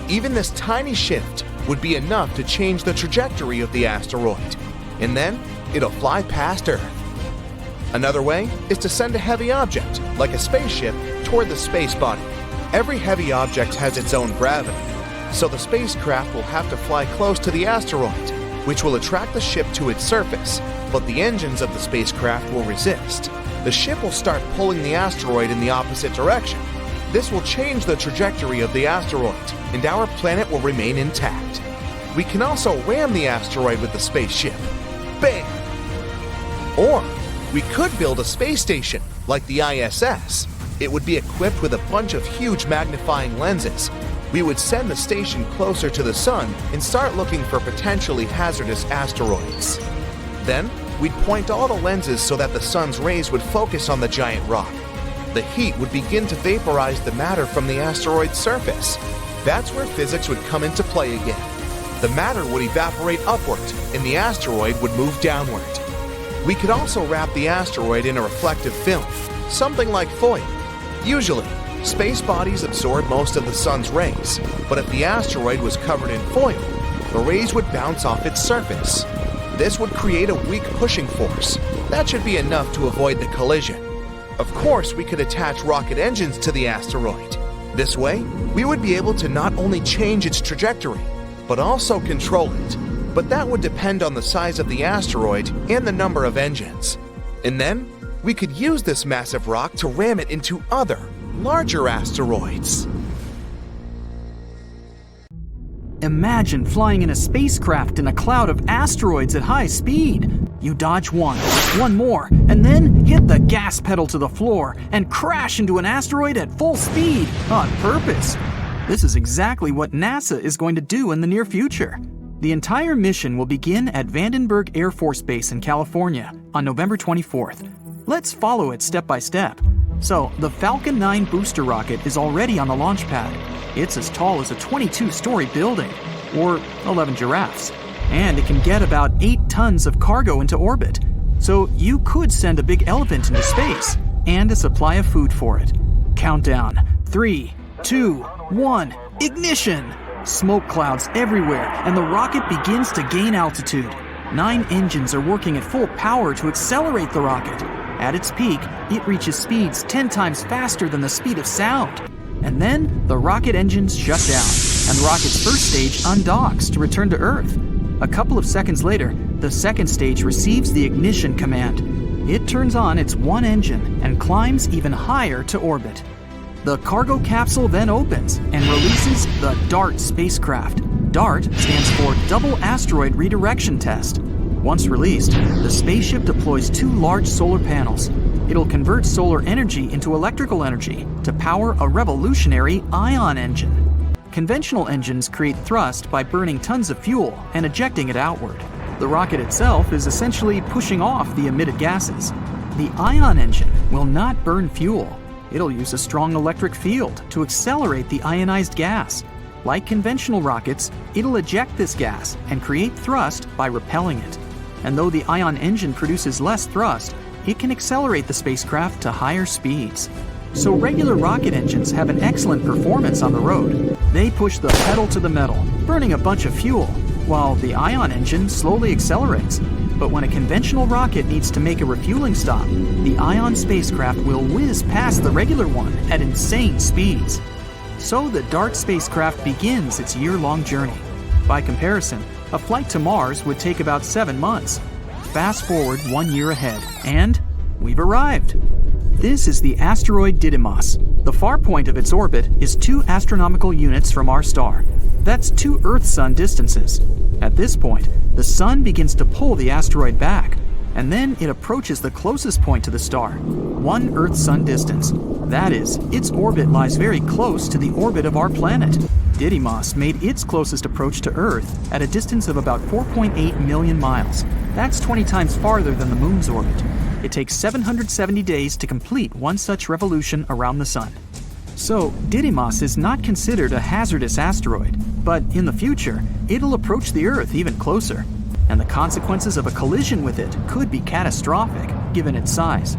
Even this tiny shift would be enough to change the trajectory of the asteroid, and then it'll fly past Earth. Another way is to send a heavy object, like a spaceship, toward the space body. Every heavy object has its own gravity, so the spacecraft will have to fly close to the asteroid, which will attract the ship to its surface, but the engines of the spacecraft will resist. The ship will start pulling the asteroid in the opposite direction. This will change the trajectory of the asteroid, and our planet will remain intact. We can also ram the asteroid with the spaceship. Bam! Or we could build a space station, like the ISS. It would be equipped with a bunch of huge magnifying lenses. We would send the station closer to the Sun and start looking for potentially hazardous asteroids. Then, we'd point all the lenses so that the Sun's rays would focus on the giant rock. The heat would begin to vaporize the matter from the asteroid's surface. That's where physics would come into play again. The matter would evaporate upward, and the asteroid would move downward. We could also wrap the asteroid in a reflective film, something like foil. Usually, space bodies absorb most of the Sun's rays, but if the asteroid was covered in foil, the rays would bounce off its surface. This would create a weak pushing force. That should be enough to avoid the collision. Of course, we could attach rocket engines to the asteroid. This way, we would be able to not only change its trajectory, but also control it. But that would depend on the size of the asteroid and the number of engines. And then, we could use this massive rock to ram it into other, larger asteroids. Imagine flying in a spacecraft in a cloud of asteroids at high speed. You dodge one more, and then hit the gas pedal to the floor and crash into an asteroid at full speed on purpose. This is exactly what NASA is going to do in the near future. The entire mission will begin at Vandenberg Air Force Base in California on November 24th. Let's follow it step by step. So, the Falcon 9 booster rocket is already on the launch pad. It's as tall as a 22-story building, or 11 giraffes, and it can get about 8 tons of cargo into orbit. So you could send a big elephant into space, and a supply of food for it. Countdown, 3, 2, 1, ignition! Smoke clouds everywhere, and the rocket begins to gain altitude. 9 engines are working at full power to accelerate the rocket. At its peak, it reaches speeds 10 times faster than the speed of sound. And then, the rocket engines shut down, and the rocket's first stage undocks to return to Earth. A couple of seconds later, the second stage receives the ignition command. It turns on its one engine and climbs even higher to orbit. The cargo capsule then opens and releases the DART spacecraft. DART stands for Double Asteroid Redirection Test. Once released, the spaceship deploys 2 large solar panels. It'll convert solar energy into electrical energy to power a revolutionary ion engine. Conventional engines create thrust by burning tons of fuel and ejecting it outward. The rocket itself is essentially pushing off the emitted gases. The ion engine will not burn fuel. It'll use a strong electric field to accelerate the ionized gas. Like conventional rockets, it'll eject this gas and create thrust by repelling it. And though the ion engine produces less thrust, it can accelerate the spacecraft to higher speeds. So regular rocket engines have an excellent performance on the road. They push the pedal to the metal, burning a bunch of fuel, while the ion engine slowly accelerates. But when a conventional rocket needs to make a refueling stop, the ion spacecraft will whiz past the regular one at insane speeds. So the DART spacecraft begins its year-long journey. By comparison, a flight to Mars would take about 7 months. Fast forward 1 year ahead, and we've arrived. This is the asteroid Didymos. The far point of its orbit is 2 astronomical units from our star. That's 2 Earth-Sun distances. At this point, the Sun begins to pull the asteroid back, and then it approaches the closest point to the star, 1 Earth-Sun distance. That is, its orbit lies very close to the orbit of our planet. Didymos made its closest approach to Earth at a distance of about 4.8 million miles. That's 20 times farther than the Moon's orbit. It takes 770 days to complete one such revolution around the Sun. So, Didymos is not considered a hazardous asteroid, but in the future, it'll approach the Earth even closer. And the consequences of a collision with it could be catastrophic, given its size.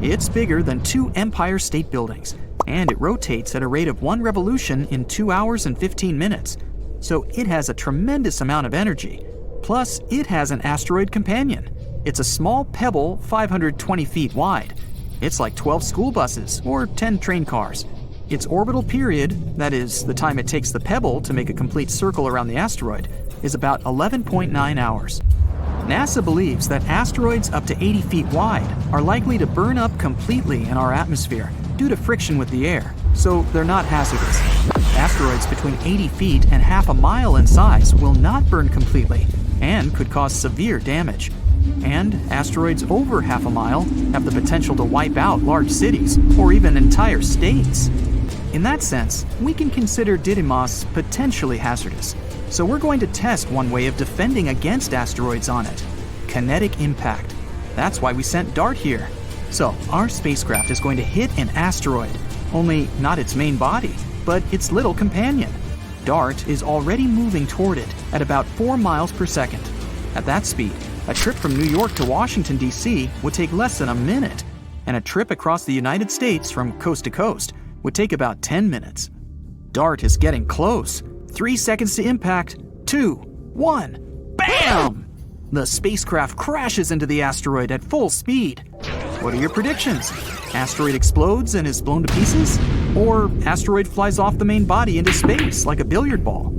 It's bigger than 2 Empire State Buildings, and it rotates at a rate of 1 revolution in 2 hours and 15 minutes. So it has a tremendous amount of energy. Plus, it has an asteroid companion. It's a small pebble 520 feet wide. It's like 12 school buses or 10 train cars. Its orbital period, that is, the time it takes the pebble to make a complete circle around the asteroid, is about 11.9 hours. NASA believes that asteroids up to 80 feet wide are likely to burn up completely in our atmosphere due to friction with the air, so they're not hazardous. Asteroids between 80 feet and half a mile in size will not burn completely and could cause severe damage. And asteroids over half a mile have the potential to wipe out large cities or even entire states. In that sense, we can consider Didymos potentially hazardous. So we're going to test one way of defending against asteroids on it: kinetic impact. That's why we sent DART here. So our spacecraft is going to hit an asteroid, only not its main body, but its little companion. DART is already moving toward it at about 4 miles per second. At that speed, a trip from New York to Washington, D.C. would take less than a minute, and a trip across the United States from coast to coast would take about 10 minutes. DART is getting close. 3 seconds to impact. 2, 1, BAM! The spacecraft crashes into the asteroid at full speed. What are your predictions? Asteroid explodes and is blown to pieces? Or asteroid flies off the main body into space like a billiard ball.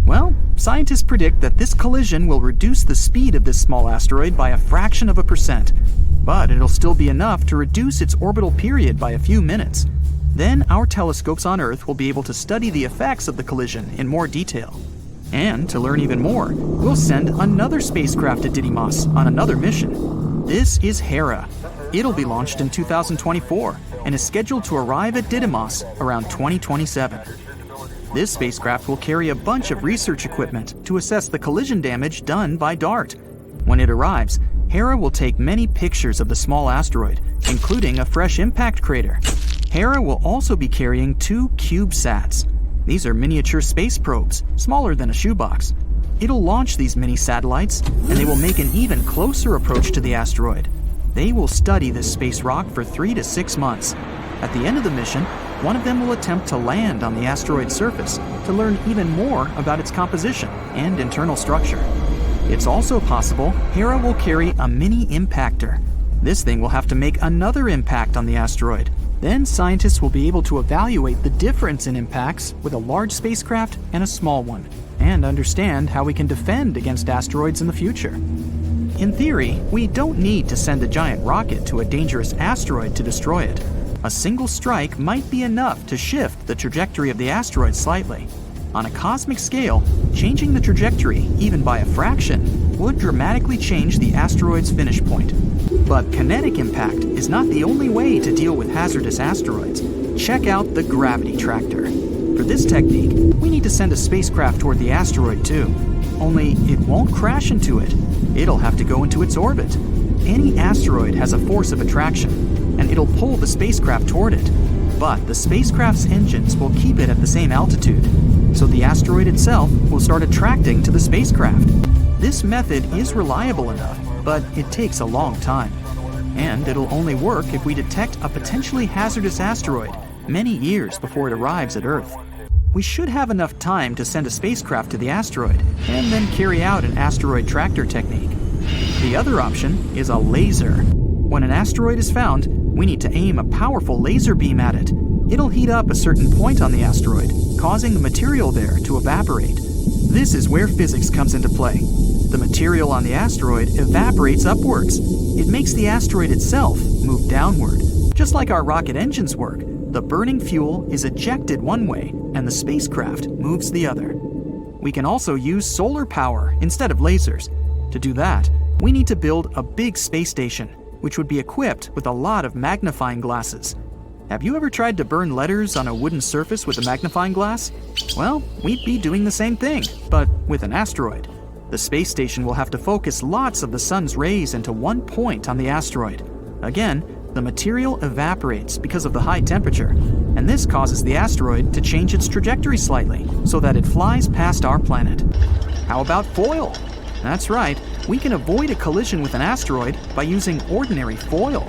Well, scientists predict that this collision will reduce the speed of this small asteroid by a fraction of a percent, but it'll still be enough to reduce its orbital period by a few minutes. Then our telescopes on Earth will be able to study the effects of the collision in more detail. And to learn even more, we'll send another spacecraft to Didymos on another mission. This is Hera. It'll be launched in 2024 and is scheduled to arrive at Didymos around 2027. This spacecraft will carry a bunch of research equipment to assess the collision damage done by DART. When it arrives, Hera will take many pictures of the small asteroid, including a fresh impact crater. Hera will also be carrying 2 CubeSats. These are miniature space probes, smaller than a shoebox. It'll launch these mini satellites, and they will make an even closer approach to the asteroid. They will study this space rock for 3 to 6 months. At the end of the mission, one of them will attempt to land on the asteroid's surface to learn even more about its composition and internal structure. It's also possible Hera will carry a mini impactor. This thing will have to make another impact on the asteroid. Then scientists will be able to evaluate the difference in impacts with a large spacecraft and a small one, and understand how we can defend against asteroids in the future. In theory, we don't need to send a giant rocket to a dangerous asteroid to destroy it. A single strike might be enough to shift the trajectory of the asteroid slightly. On a cosmic scale, changing the trajectory, even by a fraction, would dramatically change the asteroid's finish point. But kinetic impact is not the only way to deal with hazardous asteroids. Check out the gravity tractor. For this technique, we need to send a spacecraft toward the asteroid too. Only it won't crash into it. It'll have to go into its orbit. Any asteroid has a force of attraction, and it'll pull the spacecraft toward it. But the spacecraft's engines will keep it at the same altitude, so the asteroid itself will start attracting to the spacecraft. This method is reliable enough, but it takes a long time. And it'll only work if we detect a potentially hazardous asteroid many years before it arrives at Earth. We should have enough time to send a spacecraft to the asteroid and then carry out an asteroid tractor technique. The other option is a laser. When an asteroid is found, we need to aim a powerful laser beam at it. It'll heat up a certain point on the asteroid, causing the material there to evaporate. This is where physics comes into play. The material on the asteroid evaporates upwards. It makes the asteroid itself move downward. Just like our rocket engines work, the burning fuel is ejected one way and the spacecraft moves the other. We can also use solar power instead of lasers. To do that, we need to build a big space station, which would be equipped with a lot of magnifying glasses. Have you ever tried to burn letters on a wooden surface with a magnifying glass? Well, we'd be doing the same thing, but with an asteroid. The space station will have to focus lots of the sun's rays into one point on the asteroid. Again, the material evaporates because of the high temperature, and this causes the asteroid to change its trajectory slightly so that it flies past our planet. How about foil? That's right, we can avoid a collision with an asteroid by using ordinary foil.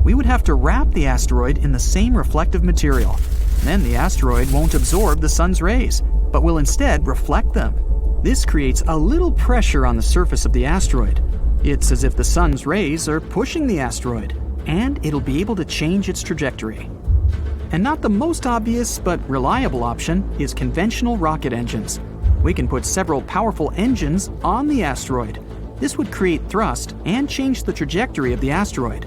We would have to wrap the asteroid in the same reflective material. Then the asteroid won't absorb the sun's rays, but will instead reflect them. This creates a little pressure on the surface of the asteroid. It's as if the sun's rays are pushing the asteroid, and it'll be able to change its trajectory. And not the most obvious but reliable option is conventional rocket engines. We can put several powerful engines on the asteroid. This would create thrust and change the trajectory of the asteroid.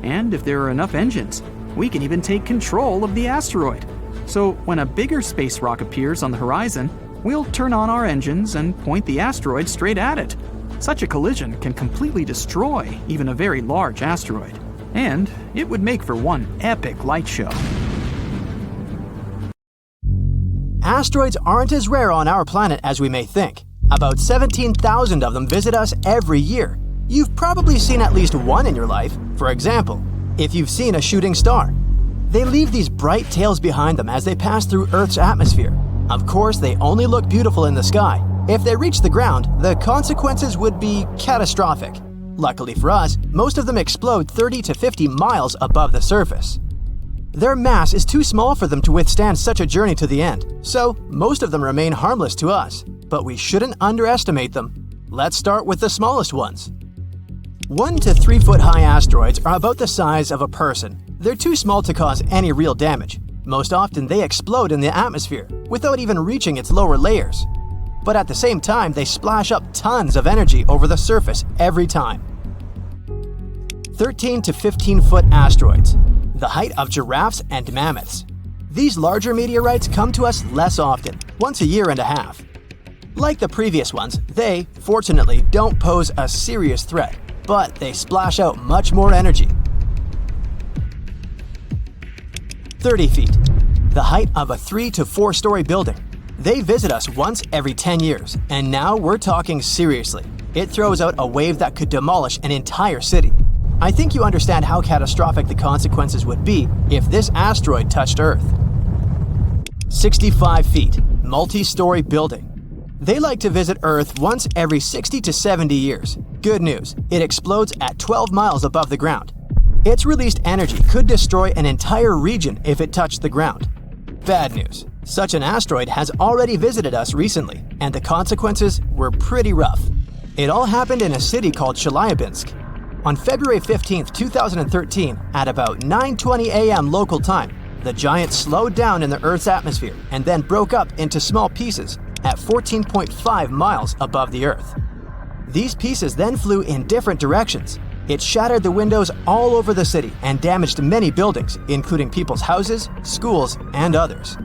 And if there are enough engines, we can even take control of the asteroid. So when a bigger space rock appears on the horizon, we'll turn on our engines and point the asteroid straight at it. Such a collision can completely destroy even a very large asteroid. And it would make for one epic light show. Asteroids aren't as rare on our planet as we may think. About 17,000 of them visit us every year. You've probably seen at least one in your life. For example, if you've seen a shooting star. They leave these bright tails behind them as they pass through Earth's atmosphere. Of course, they only look beautiful in the sky. If they reach the ground, the consequences would be catastrophic. Luckily for us, most of them explode 30 to 50 miles above the surface. Their mass is too small for them to withstand such a journey to the end, so most of them remain harmless to us. But we shouldn't underestimate them. Let's start with the smallest ones. 1 to 3 foot high asteroids are about the size of a person. They're too small to cause any real damage. Most often they explode in the atmosphere without even reaching its lower layers. But at the same time, they splash up tons of energy over the surface every time. 13 to 15-foot asteroids, the height of giraffes and mammoths. These larger meteorites come to us less often, once a year and a half. Like the previous ones, they, fortunately, don't pose a serious threat, but they splash out much more energy. 30 feet, the height of a 3 to 4-story building. They visit us once every 10 years, and now we're talking seriously. It throws out a wave that could demolish an entire city. I think you understand how catastrophic the consequences would be if this asteroid touched Earth. 65 feet, multi-story building. They like to visit Earth once every 60 to 70 years. Good news, it explodes at 12 miles above the ground. Its released energy could destroy an entire region if it touched the ground. Bad news, such an asteroid has already visited us recently, and the consequences were pretty rough. It all happened in a city called Chelyabinsk. On February 15, 2013, at about 9:20 a.m. local time, the giant slowed down in the Earth's atmosphere and then broke up into small pieces at 14.5 miles above the Earth. These pieces then flew in different directions. It shattered the windows all over the city and damaged many buildings, including people's houses, schools, and others.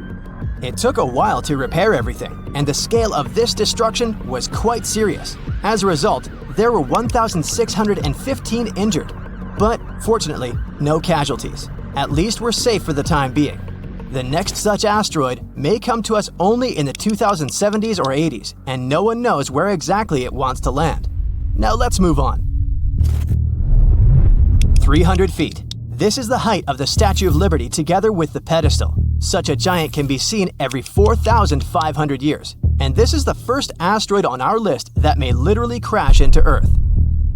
It took a while to repair everything, and the scale of this destruction was quite serious. As a result, there were 1,615 injured. But fortunately, no casualties. At least we're safe for the time being. The next such asteroid may come to us only in the 2070s or 80s, and no one knows where exactly it wants to land. Now let's move on. 300 feet. This is the height of the Statue of Liberty together with the pedestal. Such a giant can be seen every 4,500 years, and this is the first asteroid on our list that may literally crash into Earth.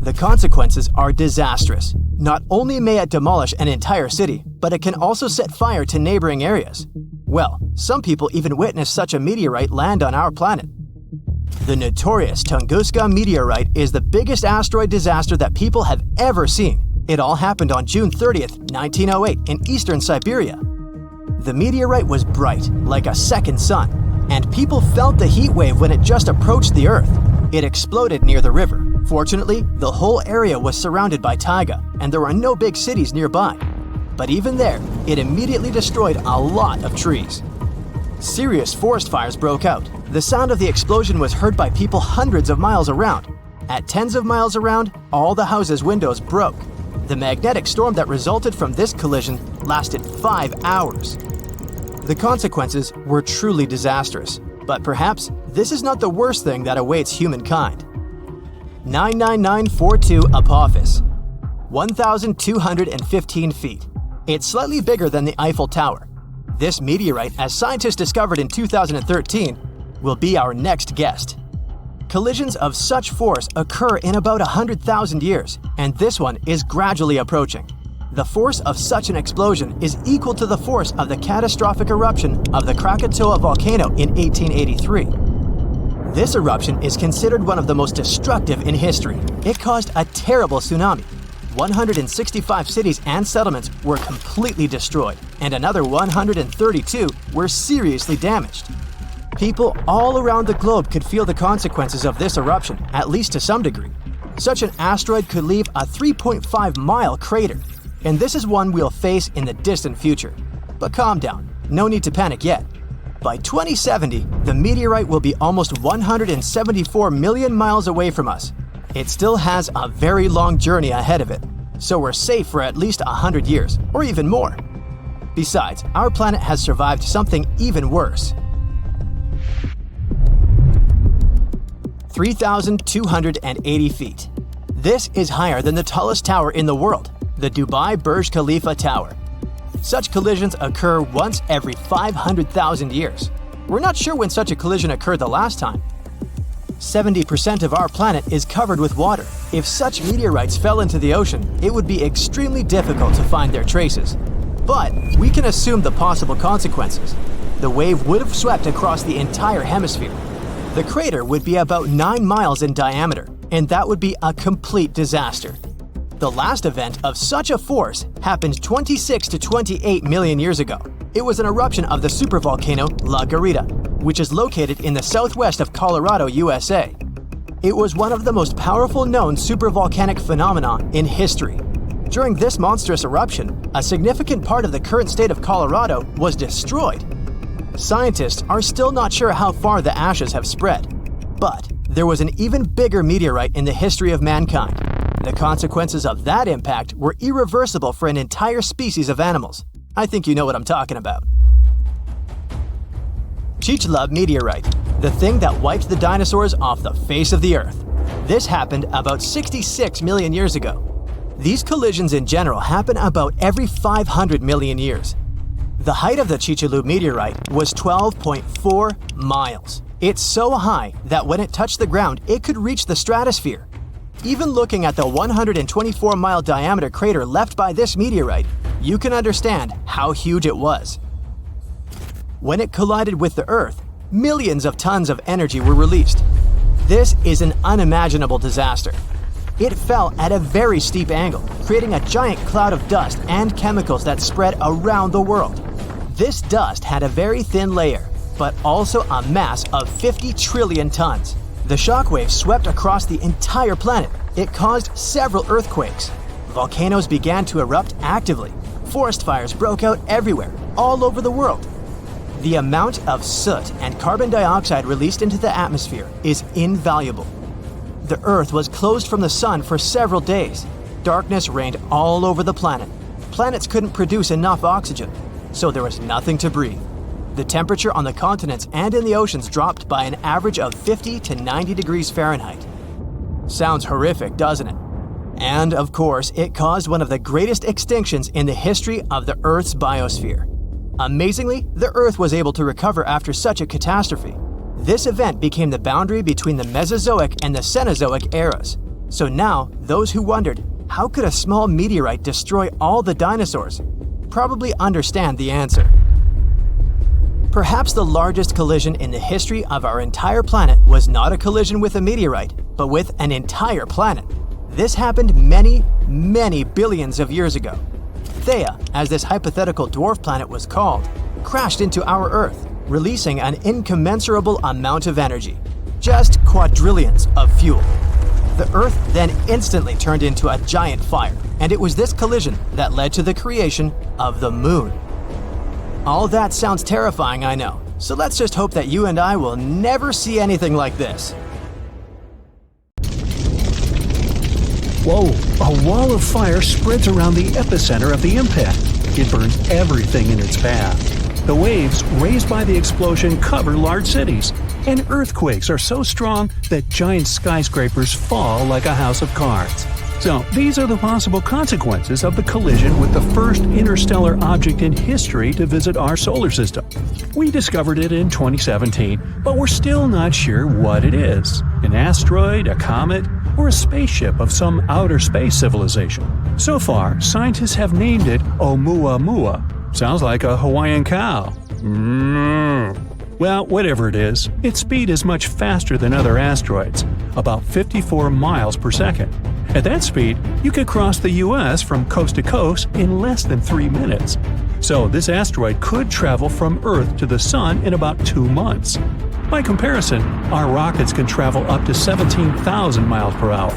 The consequences are disastrous. Not only may it demolish an entire city, but it can also set fire to neighboring areas. Well, some people even witnessed such a meteorite land on our planet. The notorious Tunguska meteorite is the biggest asteroid disaster that people have ever seen. It all happened on June 30th, 1908 in eastern Siberia. The meteorite was bright, like a second sun, and people felt the heat wave when it just approached the Earth. It exploded near the river. Fortunately, the whole area was surrounded by taiga, and there were no big cities nearby. But even there, it immediately destroyed a lot of trees. Serious forest fires broke out. The sound of the explosion was heard by people hundreds of miles around. At tens of miles around, all the houses' windows broke. The magnetic storm that resulted from this collision lasted 5 hours. The consequences were truly disastrous, but perhaps this is not the worst thing that awaits humankind. 99942 Apophis, 1,215 feet. It's slightly bigger than the Eiffel Tower. This meteorite, as scientists discovered in 2013, will be our next guest. Collisions of such force occur in about 100,000 years, and this one is gradually approaching. The force of such an explosion is equal to the force of the catastrophic eruption of the Krakatoa volcano in 1883. This eruption is considered one of the most destructive in history. It caused a terrible tsunami. 165 cities and settlements were completely destroyed, and another 132 were seriously damaged. People all around the globe could feel the consequences of this eruption, at least to some degree. Such an asteroid could leave a 3.5-mile crater, and this is one we'll face in the distant future. But calm down, no need to panic yet. By 2070, the meteorite will be almost 174 million miles away from us. It still has a very long journey ahead of it, so we're safe for at least 100 years, or even more. Besides, our planet has survived something even worse. 3,280 feet. This is higher than the tallest tower in the world, the Dubai Burj Khalifa Tower. Such collisions occur once every 500,000 years. We're not sure when such a collision occurred the last time. 70% of our planet is covered with water. If such meteorites fell into the ocean, it would be extremely difficult to find their traces. But we can assume the possible consequences. The wave would have swept across the entire hemisphere. The crater would be about 9 miles in diameter, and that would be a complete disaster. The last event of such a force happened 26 to 28 million years ago. It was an eruption of the supervolcano La Garita, which is located in the southwest of Colorado, USA. It was one of the most powerful known supervolcanic phenomena in history. During this monstrous eruption, a significant part of the current state of Colorado was destroyed. Scientists are still not sure how far the ashes have spread, but there was an even bigger meteorite in the history of mankind. The consequences of that impact were irreversible for an entire species of animals. I think you know what I'm talking about. Chelyabinsk meteorite, the thing that wiped the dinosaurs off the face of the Earth. This happened about 66 million years ago. These collisions in general happen about every 500 million years. The height of the Chelyabinsk meteorite was 12.4 miles. It's so high that when it touched the ground, it could reach the stratosphere. Even looking at the 124-mile diameter crater left by this meteorite, you can understand how huge it was. When it collided with the Earth, millions of tons of energy were released. This is an unimaginable disaster. It fell at a very steep angle, creating a giant cloud of dust and chemicals that spread around the world. This dust had a very thin layer, but also a mass of 50 trillion tons. The shockwave swept across the entire planet. It caused several earthquakes. Volcanoes began to erupt actively. Forest fires broke out everywhere, all over the world. The amount of soot and carbon dioxide released into the atmosphere is invaluable. The Earth was closed from the sun for several days. Darkness reigned all over the planet. Planets couldn't produce enough oxygen, so there was nothing to breathe. The temperature on the continents and in the oceans dropped by an average of 50 to 90 degrees Fahrenheit. Sounds horrific, doesn't it? And of course, it caused one of the greatest extinctions in the history of the Earth's biosphere. Amazingly, the Earth was able to recover after such a catastrophe. This event became the boundary between the Mesozoic and the Cenozoic eras. So now, those who wondered, how could a small meteorite destroy all the dinosaurs, probably understand the answer. Perhaps the largest collision in the history of our entire planet was not a collision with a meteorite, but with an entire planet. This happened many, many billions of years ago. Theia, as this hypothetical dwarf planet was called, crashed into our Earth, releasing an incommensurable amount of energy, just quadrillions of fuel. The Earth then instantly turned into a giant fire, and it was this collision that led to the creation of the Moon. All that sounds terrifying, I know, so let's just hope that you and I will never see anything like this. Whoa, a wall of fire spreads around the epicenter of the impact. It burns everything in its path. The waves raised by the explosion cover large cities, and earthquakes are so strong that giant skyscrapers fall like a house of cards. So, these are the possible consequences of the collision with the first interstellar object in history to visit our solar system. We discovered it in 2017, but we're still not sure what it is: an asteroid, a comet, or a spaceship of some outer space civilization. So far, scientists have named it Oumuamua. Sounds like a Hawaiian cow. Well, whatever it is, its speed is much faster than other asteroids, about 54 miles per second. At that speed, you could cross the US from coast to coast in less than 3 minutes. So this asteroid could travel from Earth to the Sun in about 2 months. By comparison, our rockets can travel up to 17,000 miles per hour.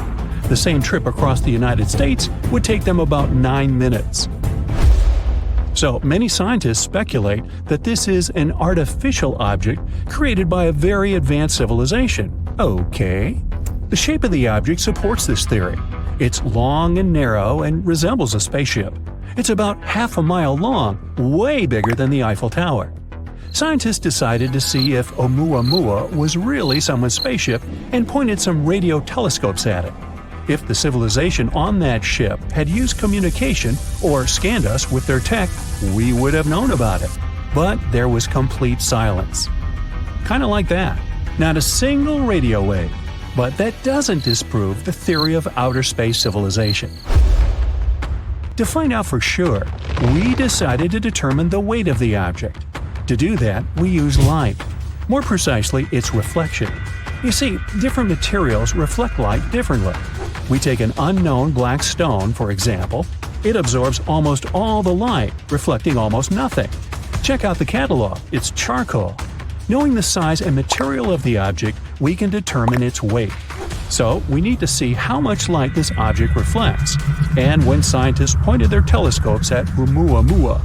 The same trip across the United States would take them about 9 minutes. So many scientists speculate that this is an artificial object created by a very advanced civilization. Okay. The shape of the object supports this theory. It's long and narrow and resembles a spaceship. It's about half a mile long, way bigger than the Eiffel Tower. Scientists decided to see if Oumuamua was really someone's spaceship and pointed some radio telescopes at it. If the civilization on that ship had used communication or scanned us with their tech, we would have known about it. But there was complete silence. Kind of like that. Not a single radio wave. But that doesn't disprove the theory of outer space civilization. To find out for sure, we decided to determine the weight of the object. To do that, we use light. More precisely, its reflection. You see, different materials reflect light differently. We take an unknown black stone, for example. It absorbs almost all the light, reflecting almost nothing. Check out the catalog, it's charcoal. Knowing the size and material of the object, we can determine its weight. So, we need to see how much light this object reflects. And when scientists pointed their telescopes at Oumuamua,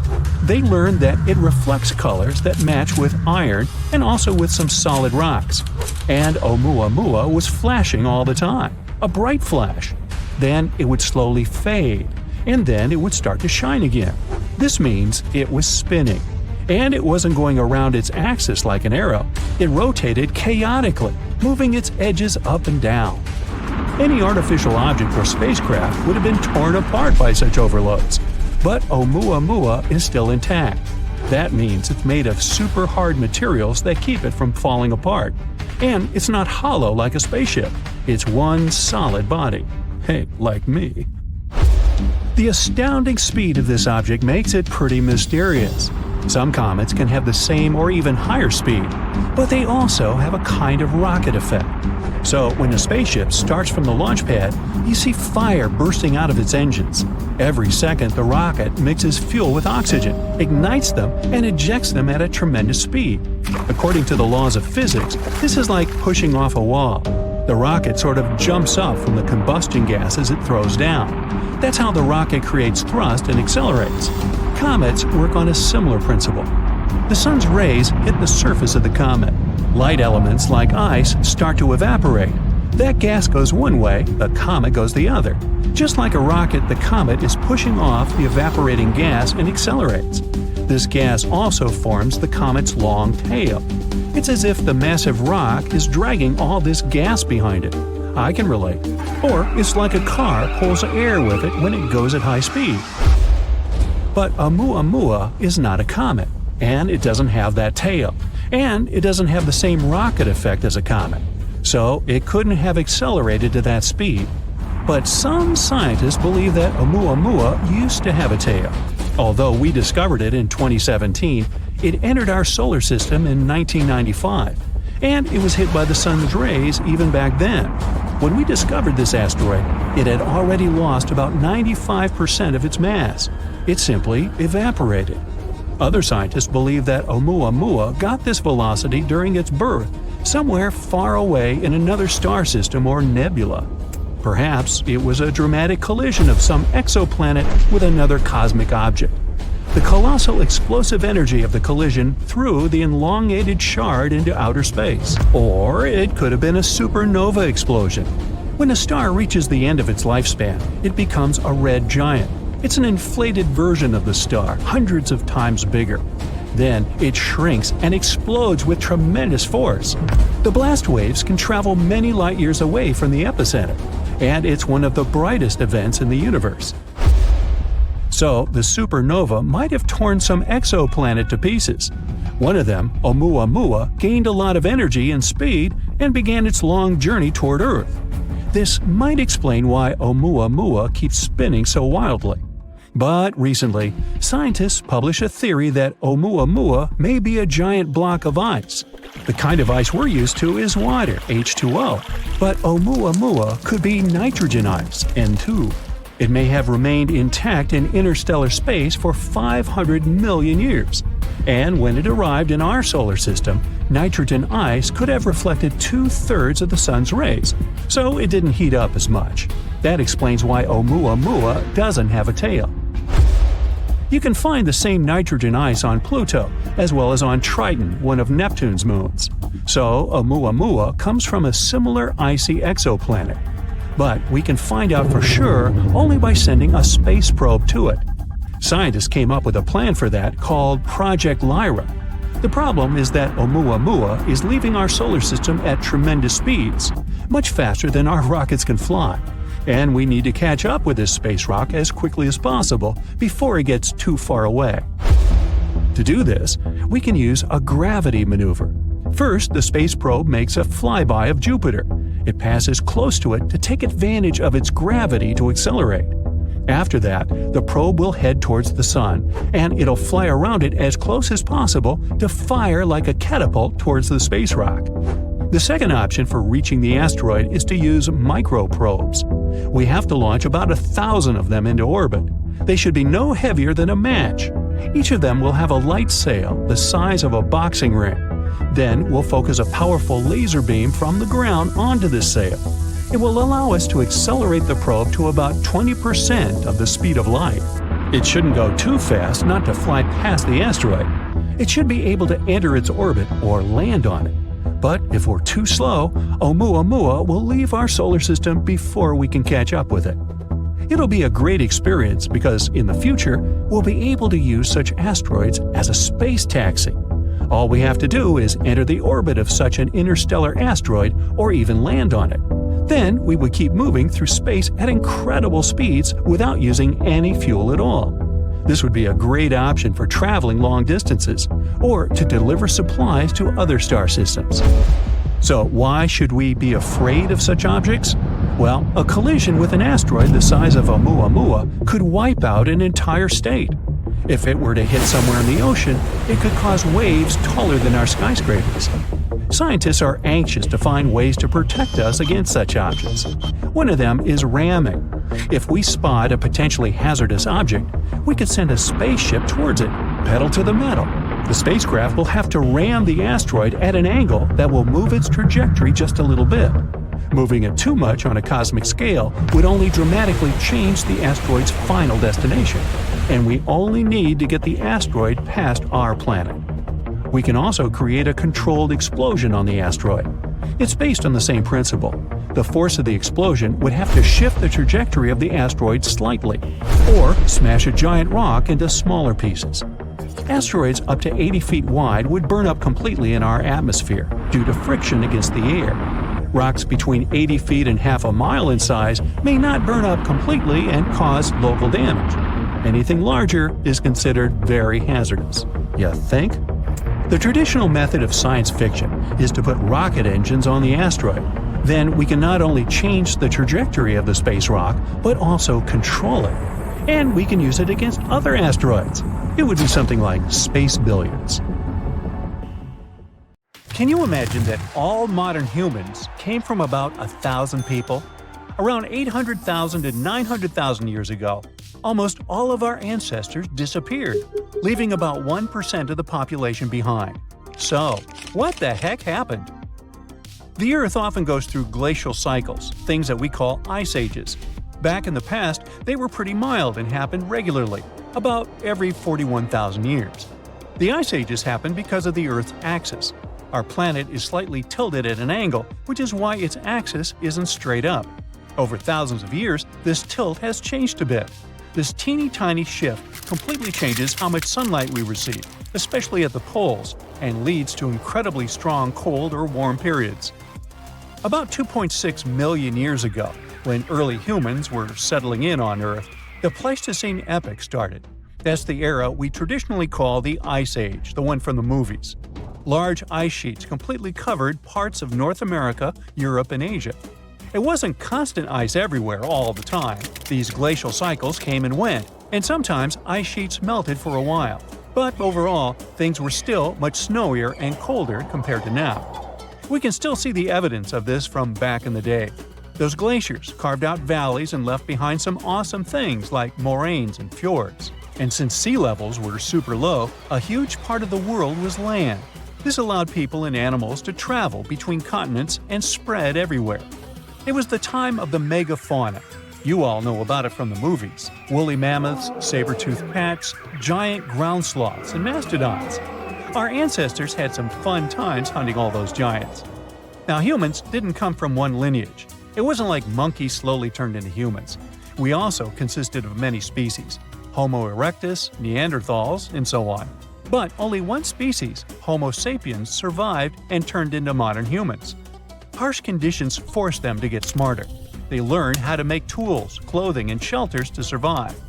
they learned that it reflects colors that match with iron and also with some solid rocks. And Oumuamua was flashing all the time, a bright flash. Then it would slowly fade, and then it would start to shine again. This means it was spinning. And it wasn't going around its axis like an arrow. It rotated chaotically, moving its edges up and down. Any artificial object or spacecraft would have been torn apart by such overloads. But Oumuamua is still intact. That means it's made of super hard materials that keep it from falling apart. And it's not hollow like a spaceship. It's one solid body. Hey, like me. The astounding speed of this object makes it pretty mysterious. Some comets can have the same or even higher speed, but they also have a kind of rocket effect. So when a spaceship starts from the launch pad, you see fire bursting out of its engines. Every second, the rocket mixes fuel with oxygen, ignites them, and ejects them at a tremendous speed. According to the laws of physics, this is like pushing off a wall. The rocket sort of jumps up from the combustion gases it throws down. That's how the rocket creates thrust and accelerates. Comets work on a similar principle. The sun's rays hit the surface of the comet. Light elements like ice start to evaporate. That gas goes one way, the comet goes the other. Just like a rocket, the comet is pushing off the evaporating gas and accelerates. This gas also forms the comet's long tail. It's as if the massive rock is dragging all this gas behind it. I can relate. Or it's like a car pulls air with it when it goes at high speed. But Oumuamua is not a comet, and it doesn't have that tail, and it doesn't have the same rocket effect as a comet, so it couldn't have accelerated to that speed. But some scientists believe that Oumuamua used to have a tail. Although we discovered it in 2017, it entered our solar system in 1995, and it was hit by the sun's rays even back then. When we discovered this asteroid, it had already lost about 95% of its mass. It simply evaporated. Other scientists believe that Oumuamua got this velocity during its birth, somewhere far away in another star system or nebula. Perhaps it was a dramatic collision of some exoplanet with another cosmic object. The colossal explosive energy of the collision threw the elongated shard into outer space. Or it could have been a supernova explosion. When a star reaches the end of its lifespan, it becomes a red giant. It's an inflated version of the star, hundreds of times bigger. Then it shrinks and explodes with tremendous force. The blast waves can travel many light years away from the epicenter, and it's one of the brightest events in the universe. So, the supernova might have torn some exoplanet to pieces. One of them, Oumuamua, gained a lot of energy and speed and began its long journey toward Earth. This might explain why Oumuamua keeps spinning so wildly. But recently, scientists published a theory that Oumuamua may be a giant block of ice. The kind of ice we're used to is water, H2O, but Oumuamua could be nitrogen ice, N2. It may have remained intact in interstellar space for 500 million years. And when it arrived in our solar system, nitrogen ice could have reflected 2/3 of the sun's rays, so it didn't heat up as much. That explains why Oumuamua doesn't have a tail. You can find the same nitrogen ice on Pluto, as well as on Triton, one of Neptune's moons. So Oumuamua comes from a similar icy exoplanet. But we can find out for sure only by sending a space probe to it. Scientists came up with a plan for that called Project Lyra. The problem is that Oumuamua is leaving our solar system at tremendous speeds, much faster than our rockets can fly. And we need to catch up with this space rock as quickly as possible before it gets too far away. To do this, we can use a gravity maneuver. First, the space probe makes a flyby of Jupiter. It passes close to it to take advantage of its gravity to accelerate. After that, the probe will head towards the Sun, and it'll fly around it as close as possible to fire like a catapult towards the space rock. The second option for reaching the asteroid is to use microprobes. We have to launch about 1,000 of them into orbit. They should be no heavier than a match. Each of them will have a light sail the size of a boxing ring. Then we'll focus a powerful laser beam from the ground onto this sail. It will allow us to accelerate the probe to about 20% of the speed of light. It shouldn't go too fast not to fly past the asteroid. It should be able to enter its orbit or land on it. But if we're too slow, Oumuamua will leave our solar system before we can catch up with it. It'll be a great experience because in the future, we'll be able to use such asteroids as a space taxi. All we have to do is enter the orbit of such an interstellar asteroid or even land on it. Then we would keep moving through space at incredible speeds without using any fuel at all. This would be a great option for traveling long distances or to deliver supplies to other star systems. So why should we be afraid of such objects? Well, a collision with an asteroid the size of Oumuamua could wipe out an entire state. If it were to hit somewhere in the ocean, it could cause waves taller than our skyscrapers. Scientists are anxious to find ways to protect us against such objects. One of them is ramming. If we spot a potentially hazardous object, we could send a spaceship towards it, pedal to the metal. The spacecraft will have to ram the asteroid at an angle that will move its trajectory just a little bit. Moving it too much on a cosmic scale would only dramatically change the asteroid's final destination, and we only need to get the asteroid past our planet. We can also create a controlled explosion on the asteroid. It's based on the same principle. The force of the explosion would have to shift the trajectory of the asteroid slightly, or smash a giant rock into smaller pieces. Asteroids up to 80 feet wide would burn up completely in our atmosphere due to friction against the air. Rocks between 80 feet and half a mile in size may not burn up completely and cause local damage. Anything larger is considered very hazardous. You think? The traditional method of science fiction is to put rocket engines on the asteroid. Then we can not only change the trajectory of the space rock, but also control it. And we can use it against other asteroids. It would be something like space billiards. Can you imagine that all modern humans came from about 1,000 people? Around 800,000 to 900,000 years ago, almost all of our ancestors disappeared, leaving about 1% of the population behind. So, what the heck happened? The Earth often goes through glacial cycles, things that we call ice ages. Back in the past, they were pretty mild and happened regularly, about every 41,000 years. The ice ages happen because of the Earth's axis. Our planet is slightly tilted at an angle, which is why its axis isn't straight up. Over thousands of years, this tilt has changed a bit. This teeny tiny shift completely changes how much sunlight we receive, especially at the poles, and leads to incredibly strong cold or warm periods. About 2.6 million years ago, when early humans were settling in on Earth, the Pleistocene epoch started. That's the era we traditionally call the Ice Age, the one from the movies. Large ice sheets completely covered parts of North America, Europe, and Asia. It wasn't constant ice everywhere all the time. These glacial cycles came and went, and sometimes ice sheets melted for a while. But overall, things were still much snowier and colder compared to now. We can still see the evidence of this from back in the day. Those glaciers carved out valleys and left behind some awesome things like moraines and fjords. And since sea levels were super low, a huge part of the world was land. This allowed people and animals to travel between continents and spread everywhere. It was the time of the megafauna. You all know about it from the movies. Woolly mammoths, saber-toothed cats, giant ground sloths, and mastodons. Our ancestors had some fun times hunting all those giants. Now, humans didn't come from one lineage. It wasn't like monkeys slowly turned into humans. We also consisted of many species: Homo erectus, Neanderthals, and so on. But only one species, Homo sapiens, survived and turned into modern humans. Harsh conditions forced them to get smarter. They learned how to make tools, clothing, and shelters to survive.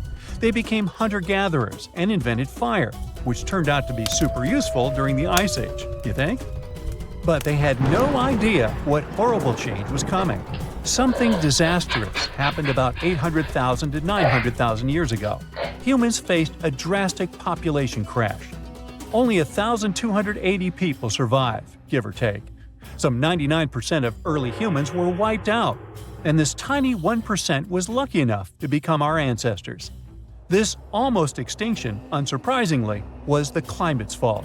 They became hunter-gatherers and invented fire, which turned out to be super useful during the Ice Age, you think? But they had no idea what horrible change was coming. Something disastrous happened about 800,000 to 900,000 years ago. Humans faced a drastic population crash. Only 1,280 people survived, give or take. Some 99% of early humans were wiped out, and this tiny 1% was lucky enough to become our ancestors. This almost extinction, unsurprisingly, was the climate's fault.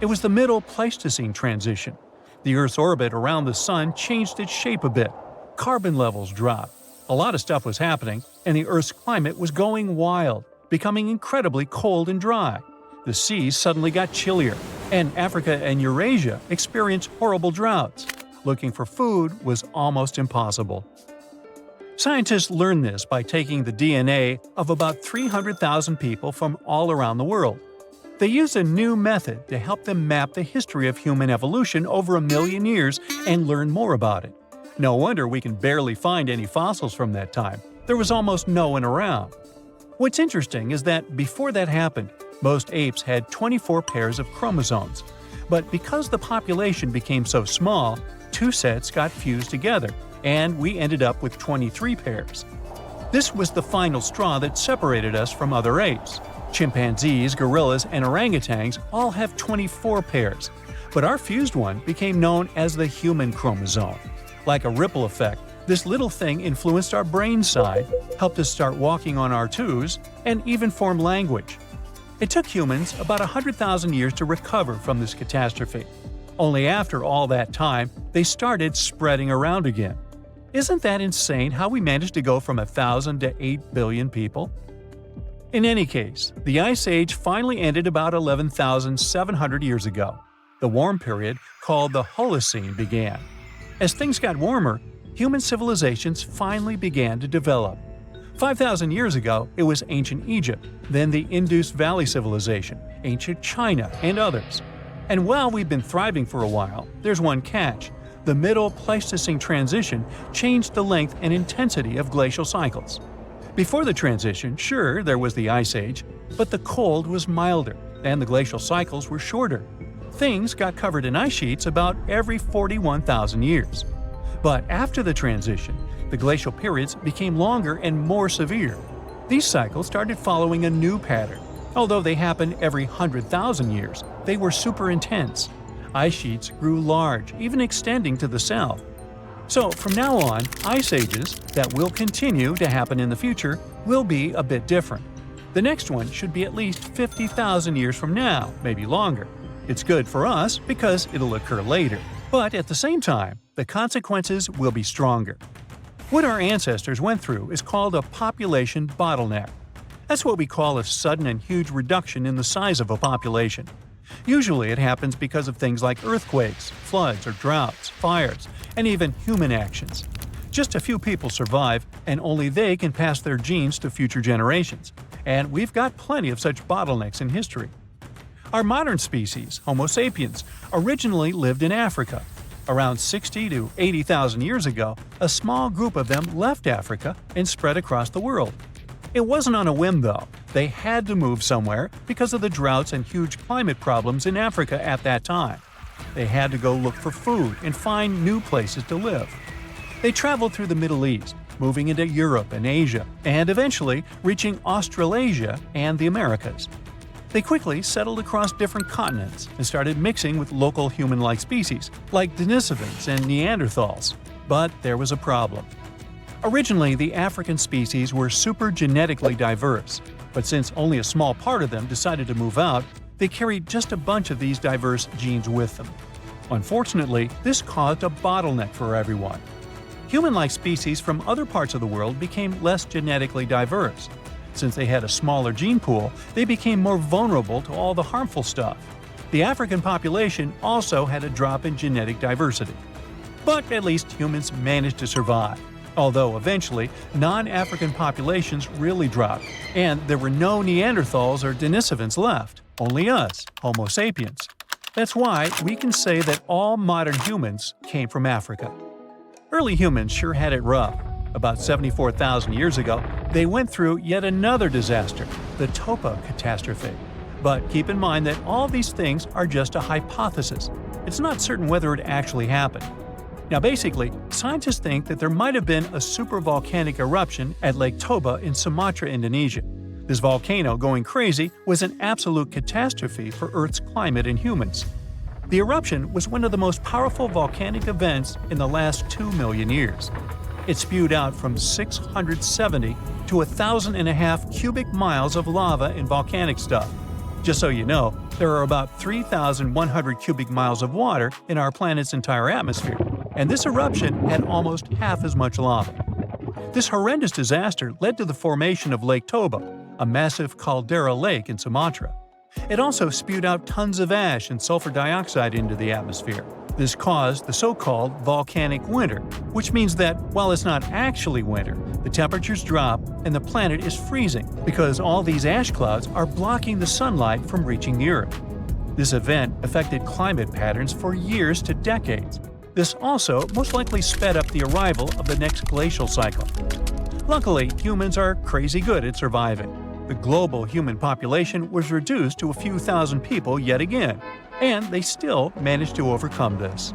It was the middle Pleistocene transition. The Earth's orbit around the Sun changed its shape a bit. Carbon levels dropped. A lot of stuff was happening, and the Earth's climate was going wild, becoming incredibly cold and dry. The seas suddenly got chillier, and Africa and Eurasia experienced horrible droughts. Looking for food was almost impossible. Scientists learned this by taking the DNA of about 300,000 people from all around the world. They used a new method to help them map the history of human evolution over 1 million years and learn more about it. No wonder we can barely find any fossils from that time. There was almost no one around. What's interesting is that before that happened, most apes had 24 pairs of chromosomes. But because the population became so small, 2 sets got fused together, and we ended up with 23 pairs. This was the final straw that separated us from other apes. Chimpanzees, gorillas, and orangutans all have 24 pairs, but our fused one became known as the human chromosome. Like a ripple effect, this little thing influenced our brain side, helped us start walking on our twos, and even form language. It took humans about 100,000 years to recover from this catastrophe. Only after all that time, they started spreading around again. Isn't that insane how we managed to go from 1,000 to 8 billion people? In any case, the Ice Age finally ended about 11,700 years ago. The warm period, called the Holocene, began. As things got warmer, human civilizations finally began to develop. 5,000 years ago, it was ancient Egypt, then the Indus Valley Civilization, ancient China, and others. And while we've been thriving for a while, there's one catch. The middle Pleistocene transition changed the length and intensity of glacial cycles. Before the transition, sure, there was the Ice Age, but the cold was milder, and the glacial cycles were shorter. Things got covered in ice sheets about every 41,000 years. But after the transition, the glacial periods became longer and more severe. These cycles started following a new pattern. Although they happened every 100,000 years, they were super intense. Ice sheets grew large, even extending to the south. So from now on, ice ages that will continue to happen in the future will be a bit different. The next one should be at least 50,000 years from now, maybe longer. It's good for us because it'll occur later, but at the same time, the consequences will be stronger. What our ancestors went through is called a population bottleneck. That's what we call a sudden and huge reduction in the size of a population. Usually it happens because of things like earthquakes, floods or droughts, fires, and even human actions. Just a few people survive, and only they can pass their genes to future generations. And we've got plenty of such bottlenecks in history. Our modern species, Homo sapiens, originally lived in Africa. Around 60 to 80,000 years ago, a small group of them left Africa and spread across the world. It wasn't on a whim, though. They had to move somewhere because of the droughts and huge climate problems in Africa at that time. They had to go look for food and find new places to live. They traveled through the Middle East, moving into Europe and Asia, and eventually reaching Australasia and the Americas. They quickly settled across different continents and started mixing with local human-like species, like Denisovans and Neanderthals. But there was a problem. Originally, the African species were super genetically diverse, but since only a small part of them decided to move out, they carried just a bunch of these diverse genes with them. Unfortunately, this caused a bottleneck for everyone. Human-like species from other parts of the world became less genetically diverse. Since they had a smaller gene pool, they became more vulnerable to all the harmful stuff. The African population also had a drop in genetic diversity. But at least humans managed to survive. Although eventually, non-African populations really dropped, and there were no Neanderthals or Denisovans left, only us, Homo sapiens. That's why we can say that all modern humans came from Africa. Early humans sure had it rough. About 74,000 years ago, they went through yet another disaster, the Toba catastrophe. But keep in mind that all these things are just a hypothesis. It's not certain whether it actually happened. Now basically, scientists think that there might have been a supervolcanic eruption at Lake Toba in Sumatra, Indonesia. This volcano going crazy was an absolute catastrophe for Earth's climate and humans. The eruption was one of the most powerful volcanic events in the last 2 million years. It spewed out from 670 to 1,500 cubic miles of lava and volcanic stuff. Just so you know, there are about 3,100 cubic miles of water in our planet's entire atmosphere, and this eruption had almost half as much lava. This horrendous disaster led to the formation of Lake Toba, a massive caldera lake in Sumatra. It also spewed out tons of ash and sulfur dioxide into the atmosphere. This caused the so-called volcanic winter, which means that while it's not actually winter, the temperatures drop and the planet is freezing because all these ash clouds are blocking the sunlight from reaching the Earth. This event affected climate patterns for years to decades. This also most likely sped up the arrival of the next glacial cycle. Luckily, humans are crazy good at surviving. The global human population was reduced to a few thousand people yet again, and they still managed to overcome this.